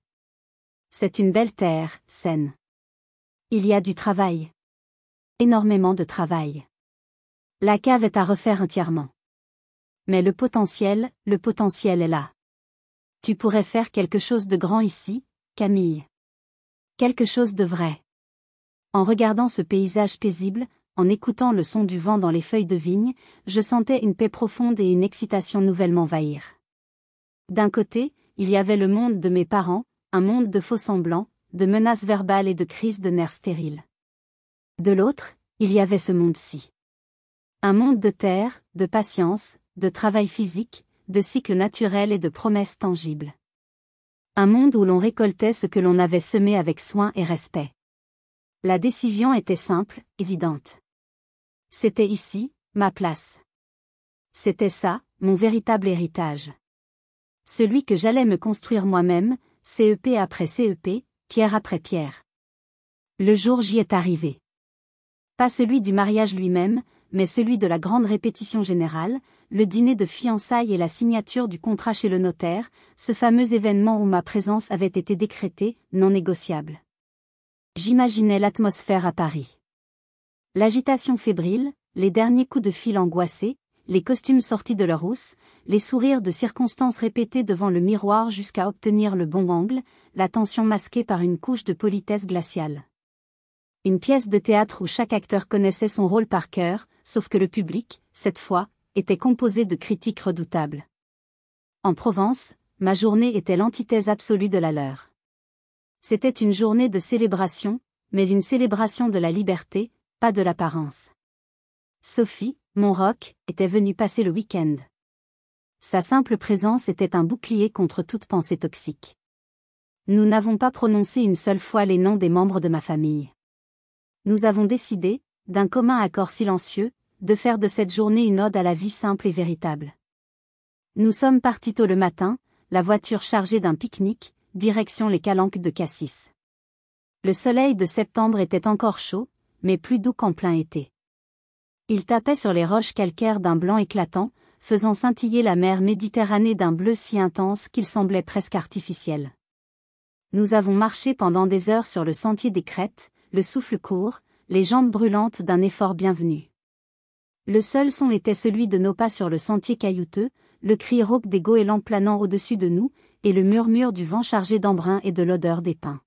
C'est une belle terre, saine. Il y a du travail. Énormément de travail. La cave est à refaire entièrement. Mais le potentiel est là. Tu pourrais faire quelque chose de grand ici, Camille. Quelque chose de vrai. En regardant ce paysage paisible, en écoutant le son du vent dans les feuilles de vigne, je sentais une paix profonde et une excitation nouvelle m'envahir. D'un côté, il y avait le monde de mes parents, un monde de faux-semblants, de menaces verbales et de crises de nerfs stériles. De l'autre, il y avait ce monde-ci. Un monde de terre, de patience, de travail physique, de cycles naturels et de promesses tangibles. Un monde où l'on récoltait ce que l'on avait semé avec soin et respect. La décision était simple, évidente. C'était ici, ma place. C'était ça, mon véritable héritage. Celui que j'allais me construire moi-même, CEP après CEP, pierre après pierre. Le jour J est arrivé. Pas celui du mariage lui-même, mais celui de la grande répétition générale, le dîner de fiançailles et la signature du contrat chez le notaire, ce fameux événement où ma présence avait été décrétée, non négociable. J'imaginais l'atmosphère à Paris. L'agitation fébrile, les derniers coups de fil angoissés, les costumes sortis de leur housse, les sourires de circonstance répétés devant le miroir jusqu'à obtenir le bon angle, la tension masquée par une couche de politesse glaciale. Une pièce de théâtre où chaque acteur connaissait son rôle par cœur, sauf que le public, cette fois, était composé de critiques redoutables. En Provence, ma journée était l'antithèse absolue de la leur. C'était une journée de célébration, mais une célébration de la liberté, pas de l'apparence. Sophie, mon roc, était venue passer le week-end. Sa simple présence était un bouclier contre toute pensée toxique. Nous n'avons pas prononcé une seule fois les noms des membres de ma famille. Nous avons décidé, d'un commun accord silencieux, de faire de cette journée une ode à la vie simple et véritable. Nous sommes partis tôt le matin, la voiture chargée d'un pique-nique, direction les Calanques de Cassis. Le soleil de septembre était encore chaud, mais plus doux qu'en plein été. Il tapait sur les roches calcaires d'un blanc éclatant, faisant scintiller la mer Méditerranée d'un bleu si intense qu'il semblait presque artificiel. Nous avons marché pendant des heures sur le sentier des crêtes, le souffle court, les jambes brûlantes d'un effort bienvenu. Le seul son était celui de nos pas sur le sentier caillouteux, le cri rauque des goélands planant au-dessus de nous, et le murmure du vent chargé d'embrun et de l'odeur des pins.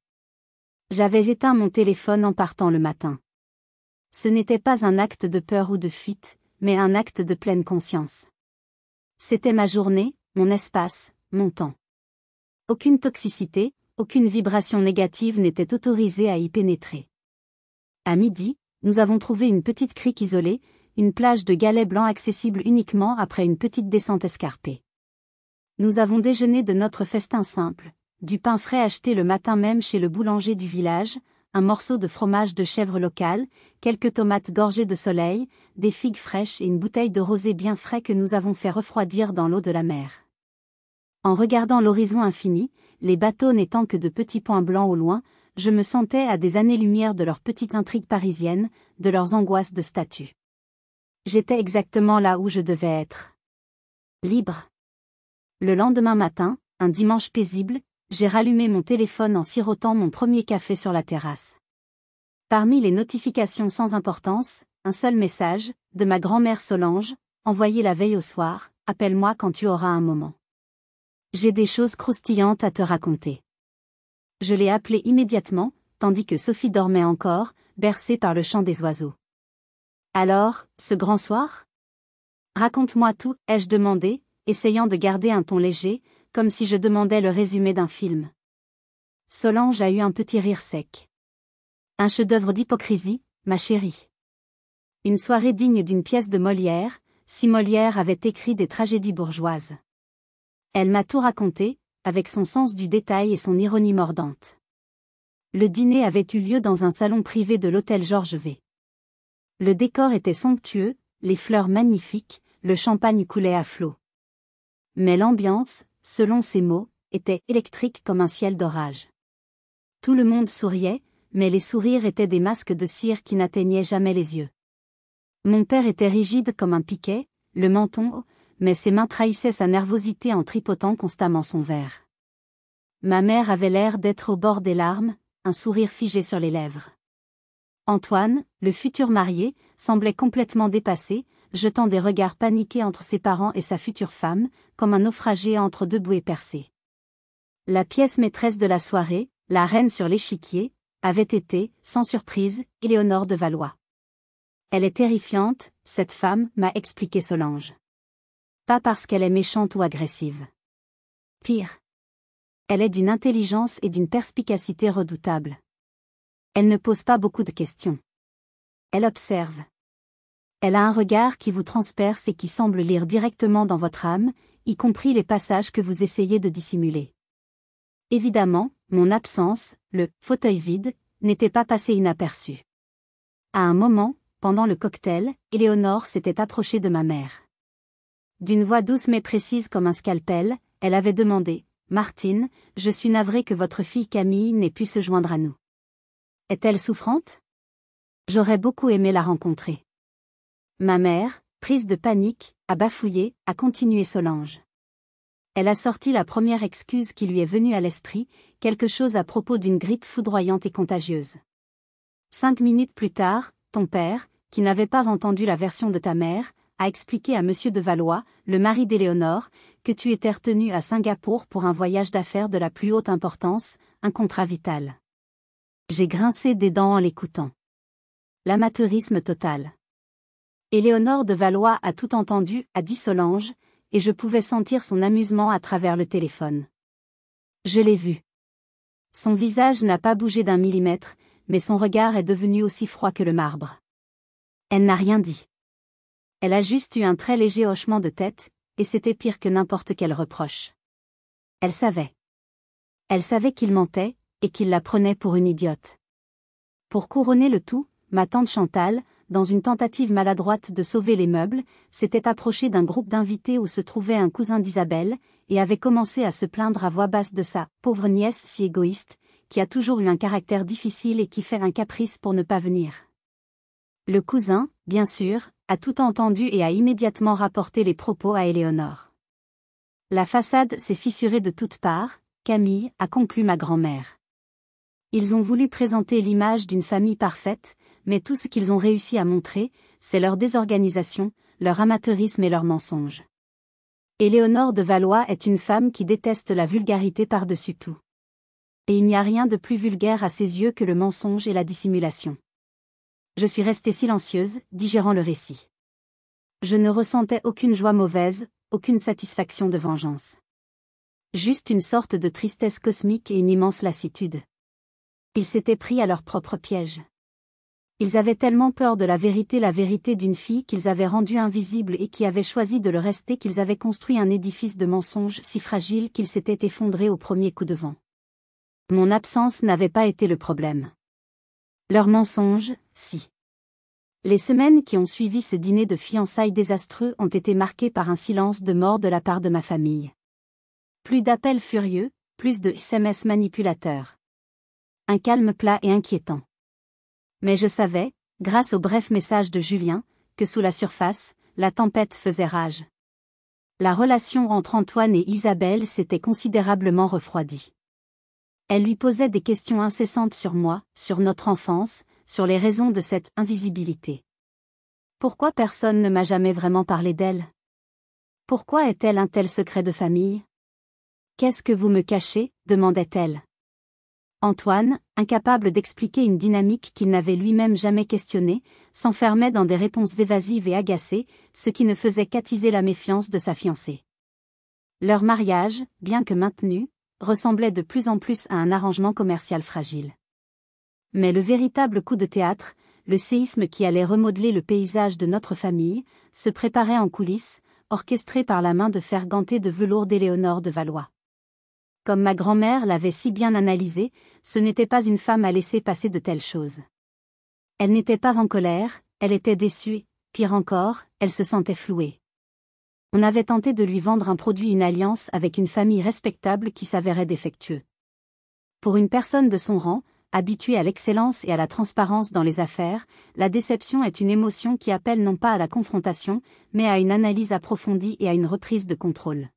J'avais éteint mon téléphone en partant le matin. Ce n'était pas un acte de peur ou de fuite, mais un acte de pleine conscience. C'était ma journée, mon espace, mon temps. Aucune toxicité, aucune vibration négative n'était autorisée à y pénétrer. À midi, nous avons trouvé une petite crique isolée, une plage de galets blancs accessible uniquement après une petite descente escarpée. Nous avons déjeuné de notre festin simple, du pain frais acheté le matin même chez le boulanger du village, un morceau de fromage de chèvre local, quelques tomates gorgées de soleil, des figues fraîches et une bouteille de rosé bien frais que nous avons fait refroidir dans l'eau de la mer. En regardant l'horizon infini, les bateaux n'étant que de petits points blancs au loin, je me sentais à des années-lumière de leurs petites intrigues parisiennes, de leurs angoisses de statut. J'étais exactement là où je devais être. Libre. Le lendemain matin, un dimanche paisible, j'ai rallumé mon téléphone en sirotant mon premier café sur la terrasse. Parmi les notifications sans importance, un seul message, de ma grand-mère Solange, envoyé la veille au soir, « Appelle-moi quand tu auras un moment. J'ai des choses croustillantes à te raconter. » Je l'ai appelée immédiatement, tandis que Sophie dormait encore, bercée par le chant des oiseaux. « Alors, ce grand soir ? Raconte-moi tout, ai-je demandé, essayant de garder un ton léger, comme si je demandais le résumé d'un film. Solange a eu un petit rire sec. Un chef-d'œuvre d'hypocrisie, ma chérie. Une soirée digne d'une pièce de Molière, si Molière avait écrit des tragédies bourgeoises. Elle m'a tout raconté, avec son sens du détail et son ironie mordante. Le dîner avait eu lieu dans un salon privé de l'hôtel Georges V. Le décor était somptueux, les fleurs magnifiques, le champagne coulait à flots. Mais l'ambiance, selon ses mots, était électrique comme un ciel d'orage. Tout le monde souriait, mais les sourires étaient des masques de cire qui n'atteignaient jamais les yeux. Mon père était rigide comme un piquet, le menton haut, mais ses mains trahissaient sa nervosité en tripotant constamment son verre. Ma mère avait l'air d'être au bord des larmes, un sourire figé sur les lèvres. Antoine, le futur marié, semblait complètement dépassé, jetant des regards paniqués entre ses parents et sa future femme, comme un naufragé entre deux bouées percées. La pièce maîtresse de la soirée, la reine sur l'échiquier, avait été, sans surprise, Éléonore de Valois. Elle est terrifiante, cette femme, m'a expliqué Solange. Pas parce qu'elle est méchante ou agressive. Pire. Elle est d'une intelligence et d'une perspicacité redoutables. Elle ne pose pas beaucoup de questions. Elle observe. Elle a un regard qui vous transperce et qui semble lire directement dans votre âme, y compris les passages que vous essayez de dissimuler. Évidemment, mon absence, le « fauteuil vide », n'était pas passé inaperçu. À un moment, pendant le cocktail, Éléonore s'était approchée de ma mère. D'une voix douce mais précise comme un scalpel, elle avait demandé « Martine, je suis navrée que votre fille Camille n'ait pu se joindre à nous. Est-elle souffrante? J'aurais beaucoup aimé la rencontrer. » Ma mère, prise de panique, a bafouillé, a continué Solange. Elle a sorti la première excuse qui lui est venue à l'esprit, quelque chose à propos d'une grippe foudroyante et contagieuse. 5 minutes plus tard, ton père, qui n'avait pas entendu la version de ta mère, a expliqué à Monsieur de Valois, le mari d'Éléonore, que tu étais retenu à Singapour pour un voyage d'affaires de la plus haute importance, un contrat vital. J'ai grincé des dents en l'écoutant. L'amateurisme total. Éléonore de Valois a tout entendu, a dit Solange, et je pouvais sentir son amusement à travers le téléphone. Je l'ai vu. Son visage n'a pas bougé d'un millimètre, mais son regard est devenu aussi froid que le marbre. Elle n'a rien dit. Elle a juste eu un très léger hochement de tête, et c'était pire que n'importe quel reproche. Elle savait. Elle savait qu'il mentait, et qu'il la prenait pour une idiote. Pour couronner le tout, ma tante Chantal, dans une tentative maladroite de sauver les meubles, s'était approchée d'un groupe d'invités où se trouvait un cousin d'Isabelle, et avait commencé à se plaindre à voix basse de sa pauvre nièce si égoïste, qui a toujours eu un caractère difficile et qui fait un caprice pour ne pas venir. Le cousin, bien sûr, a tout entendu et a immédiatement rapporté les propos à Éléonore. La façade s'est fissurée de toutes parts, Camille, a conclu ma grand-mère. Ils ont voulu présenter l'image d'une famille parfaite, mais tout ce qu'ils ont réussi à montrer, c'est leur désorganisation, leur amateurisme et leurs mensonges. Éléonore de Valois est une femme qui déteste la vulgarité par-dessus tout. Et il n'y a rien de plus vulgaire à ses yeux que le mensonge et la dissimulation. Je suis restée silencieuse, digérant le récit. Je ne ressentais aucune joie mauvaise, aucune satisfaction de vengeance. Juste une sorte de tristesse cosmique et une immense lassitude. Ils s'étaient pris à leur propre piège. Ils avaient tellement peur de la vérité d'une fille qu'ils avaient rendue invisible et qui avait choisi de le rester qu'ils avaient construit un édifice de mensonges si fragile qu'il s'était effondré au premier coup de vent. Mon absence n'avait pas été le problème. Leurs mensonges, si. Les semaines qui ont suivi ce dîner de fiançailles désastreux ont été marquées par un silence de mort de la part de ma famille. Plus d'appels furieux, plus de SMS manipulateurs. Un calme plat et inquiétant. Mais je savais, grâce au bref message de Julien, que sous la surface, la tempête faisait rage. La relation entre Antoine et Isabelle s'était considérablement refroidie. Elle lui posait des questions incessantes sur moi, sur notre enfance, sur les raisons de cette invisibilité. Pourquoi personne ne m'a jamais vraiment parlé d'elle? Pourquoi est-elle un tel secret de famille? Qu'est-ce que vous me cachez? Demandait-elle. Antoine, incapable d'expliquer une dynamique qu'il n'avait lui-même jamais questionnée, s'enfermait dans des réponses évasives et agacées, ce qui ne faisait qu'attiser la méfiance de sa fiancée. Leur mariage, bien que maintenu, ressemblait de plus en plus à un arrangement commercial fragile. Mais le véritable coup de théâtre, le séisme qui allait remodeler le paysage de notre famille, se préparait en coulisses, orchestré par la main de fer ganté de velours d'Éléonore de Valois. Comme ma grand-mère l'avait si bien analysé, ce n'était pas une femme à laisser passer de telles choses. Elle n'était pas en colère, elle était déçue, pire encore, elle se sentait flouée. On avait tenté de lui vendre un produit, une alliance avec une famille respectable qui s'avérait défectueux. Pour une personne de son rang, habituée à l'excellence et à la transparence dans les affaires, la déception est une émotion qui appelle non pas à la confrontation, mais à une analyse approfondie et à une reprise de contrôle.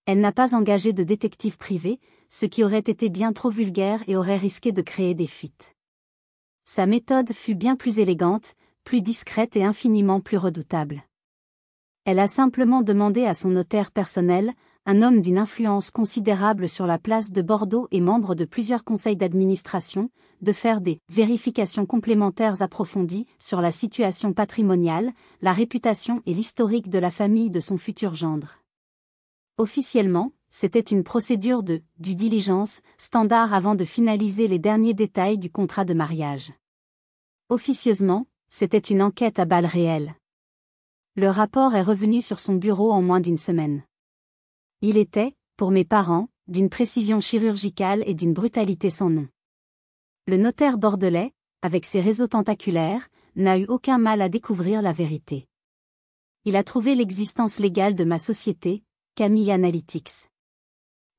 Elle n'a pas engagé de détective privé, ce qui aurait été bien trop vulgaire et aurait risqué de créer des fuites. Sa méthode fut bien plus élégante, plus discrète et infiniment plus redoutable. Elle a simplement demandé à son notaire personnel, un homme d'une influence considérable sur la place de Bordeaux et membre de plusieurs conseils d'administration, de faire des vérifications complémentaires approfondies sur la situation patrimoniale, la réputation et l'historique de la famille de son futur gendre. Officiellement, c'était une procédure de due diligence standard avant de finaliser les derniers détails du contrat de mariage. Officieusement, c'était une enquête à balles réelles. Le rapport est revenu sur son bureau en moins d'une semaine. Il était, pour mes parents, d'une précision chirurgicale et d'une brutalité sans nom. Le notaire bordelais, avec ses réseaux tentaculaires, n'a eu aucun mal à découvrir la vérité. Il a trouvé l'existence légale de ma société, Camille Analytics.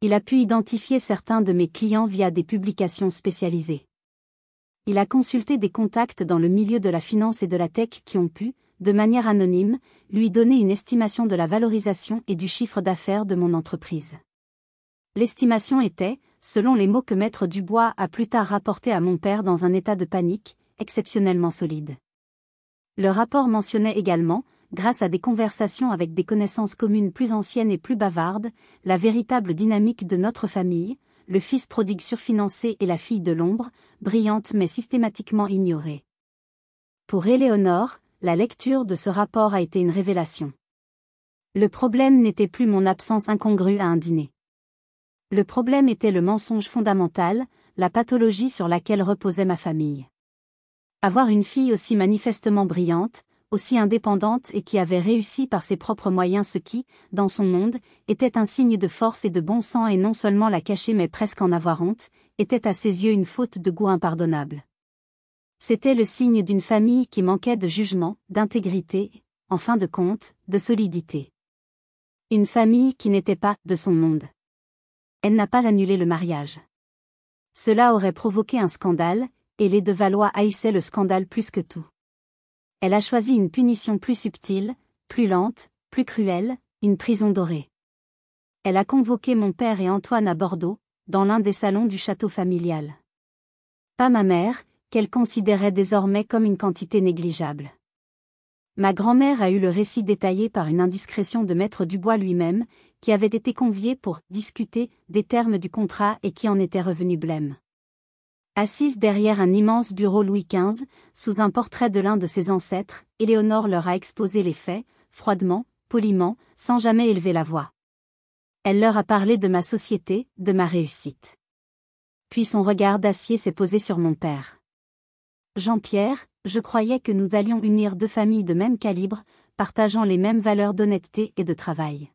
Il a pu identifier certains de mes clients via des publications spécialisées. Il a consulté des contacts dans le milieu de la finance et de la tech qui ont pu, de manière anonyme, lui donner une estimation de la valorisation et du chiffre d'affaires de mon entreprise. L'estimation était, selon les mots que Maître Dubois a plus tard rapportés à mon père dans un état de panique, exceptionnellement solide. Le rapport mentionnait également, grâce à des conversations avec des connaissances communes plus anciennes et plus bavardes, la véritable dynamique de notre famille, le fils prodigue surfinancé et la fille de l'ombre, brillante mais systématiquement ignorée. Pour Éléonore, la lecture de ce rapport a été une révélation. Le problème n'était plus mon absence incongrue à un dîner. Le problème était le mensonge fondamental, la pathologie sur laquelle reposait ma famille. Avoir une fille aussi manifestement brillante, aussi indépendante et qui avait réussi par ses propres moyens ce qui, dans son monde, était un signe de force et de bon sens et non seulement la cacher mais presque en avoir honte, était à ses yeux une faute de goût impardonnable. C'était le signe d'une famille qui manquait de jugement, d'intégrité, en fin de compte, de solidité. Une famille qui n'était pas de son monde. Elle n'a pas annulé le mariage. Cela aurait provoqué un scandale, et les de Valois haïssaient le scandale plus que tout. Elle a choisi une punition plus subtile, plus lente, plus cruelle, une prison dorée. Elle a convoqué mon père et Antoine à Bordeaux, dans l'un des salons du château familial. Pas ma mère, qu'elle considérait désormais comme une quantité négligeable. Ma grand-mère a eu le récit détaillé par une indiscrétion de Maître Dubois lui-même, qui avait été convié pour discuter des termes du contrat et qui en était revenu blême. Assise derrière un immense bureau Louis XV, sous un portrait de l'un de ses ancêtres, Éléonore leur a exposé les faits, froidement, poliment, sans jamais élever la voix. Elle leur a parlé de ma société, de ma réussite. Puis son regard d'acier s'est posé sur mon père. Jean-Pierre, je croyais que nous allions unir deux familles de même calibre, partageant les mêmes valeurs d'honnêteté et de travail.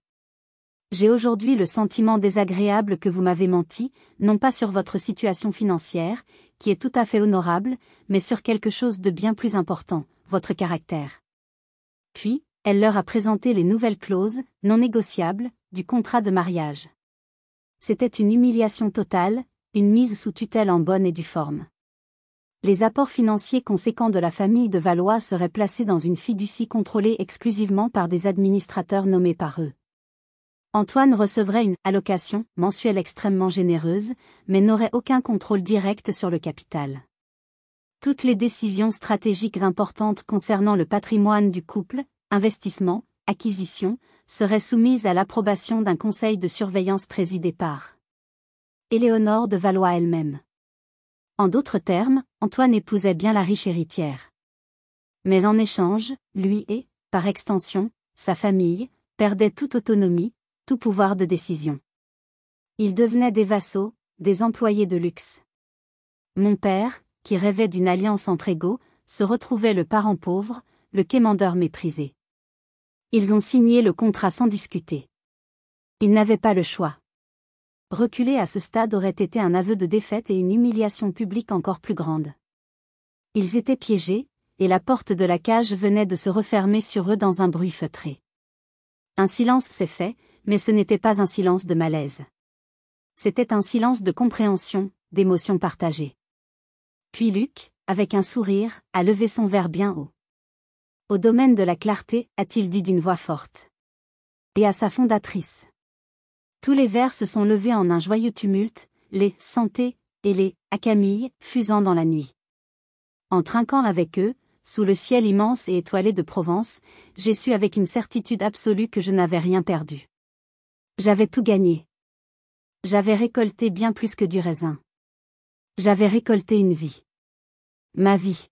J'ai aujourd'hui le sentiment désagréable que vous m'avez menti, non pas sur votre situation financière, qui est tout à fait honorable, mais sur quelque chose de bien plus important, votre caractère. Puis, elle leur a présenté les nouvelles clauses, non négociables, du contrat de mariage. C'était une humiliation totale, une mise sous tutelle en bonne et due forme. Les apports financiers conséquents de la famille de Valois seraient placés dans une fiducie contrôlée exclusivement par des administrateurs nommés par eux. Antoine recevrait une allocation mensuelle extrêmement généreuse, mais n'aurait aucun contrôle direct sur le capital. Toutes les décisions stratégiques importantes concernant le patrimoine du couple, investissement, acquisition, seraient soumises à l'approbation d'un conseil de surveillance présidé par Éléonore de Valois elle-même. En d'autres termes, Antoine épousait bien la riche héritière. Mais en échange, lui et, par extension, sa famille, perdaient toute autonomie, tout pouvoir de décision. Ils devenaient des vassaux, des employés de luxe. Mon père, qui rêvait d'une alliance entre égaux, se retrouvait le parent pauvre, le quémandeur méprisé. Ils ont signé le contrat sans discuter. Ils n'avaient pas le choix. Reculer à ce stade aurait été un aveu de défaite et une humiliation publique encore plus grande. Ils étaient piégés, et la porte de la cage venait de se refermer sur eux dans un bruit feutré. Un silence s'est fait, mais ce n'était pas un silence de malaise. C'était un silence de compréhension, d'émotion partagée. Puis Luc, avec un sourire, a levé son verre bien haut. Au domaine de la clarté, a-t-il dit d'une voix forte. Et à sa fondatrice. Tous les verres se sont levés en un joyeux tumulte, les « santé » et les « à Camille » fusant dans la nuit. En trinquant avec eux, sous le ciel immense et étoilé de Provence, j'ai su avec une certitude absolue que je n'avais rien perdu. J'avais tout gagné. J'avais récolté bien plus que du raisin. J'avais récolté une vie. Ma vie.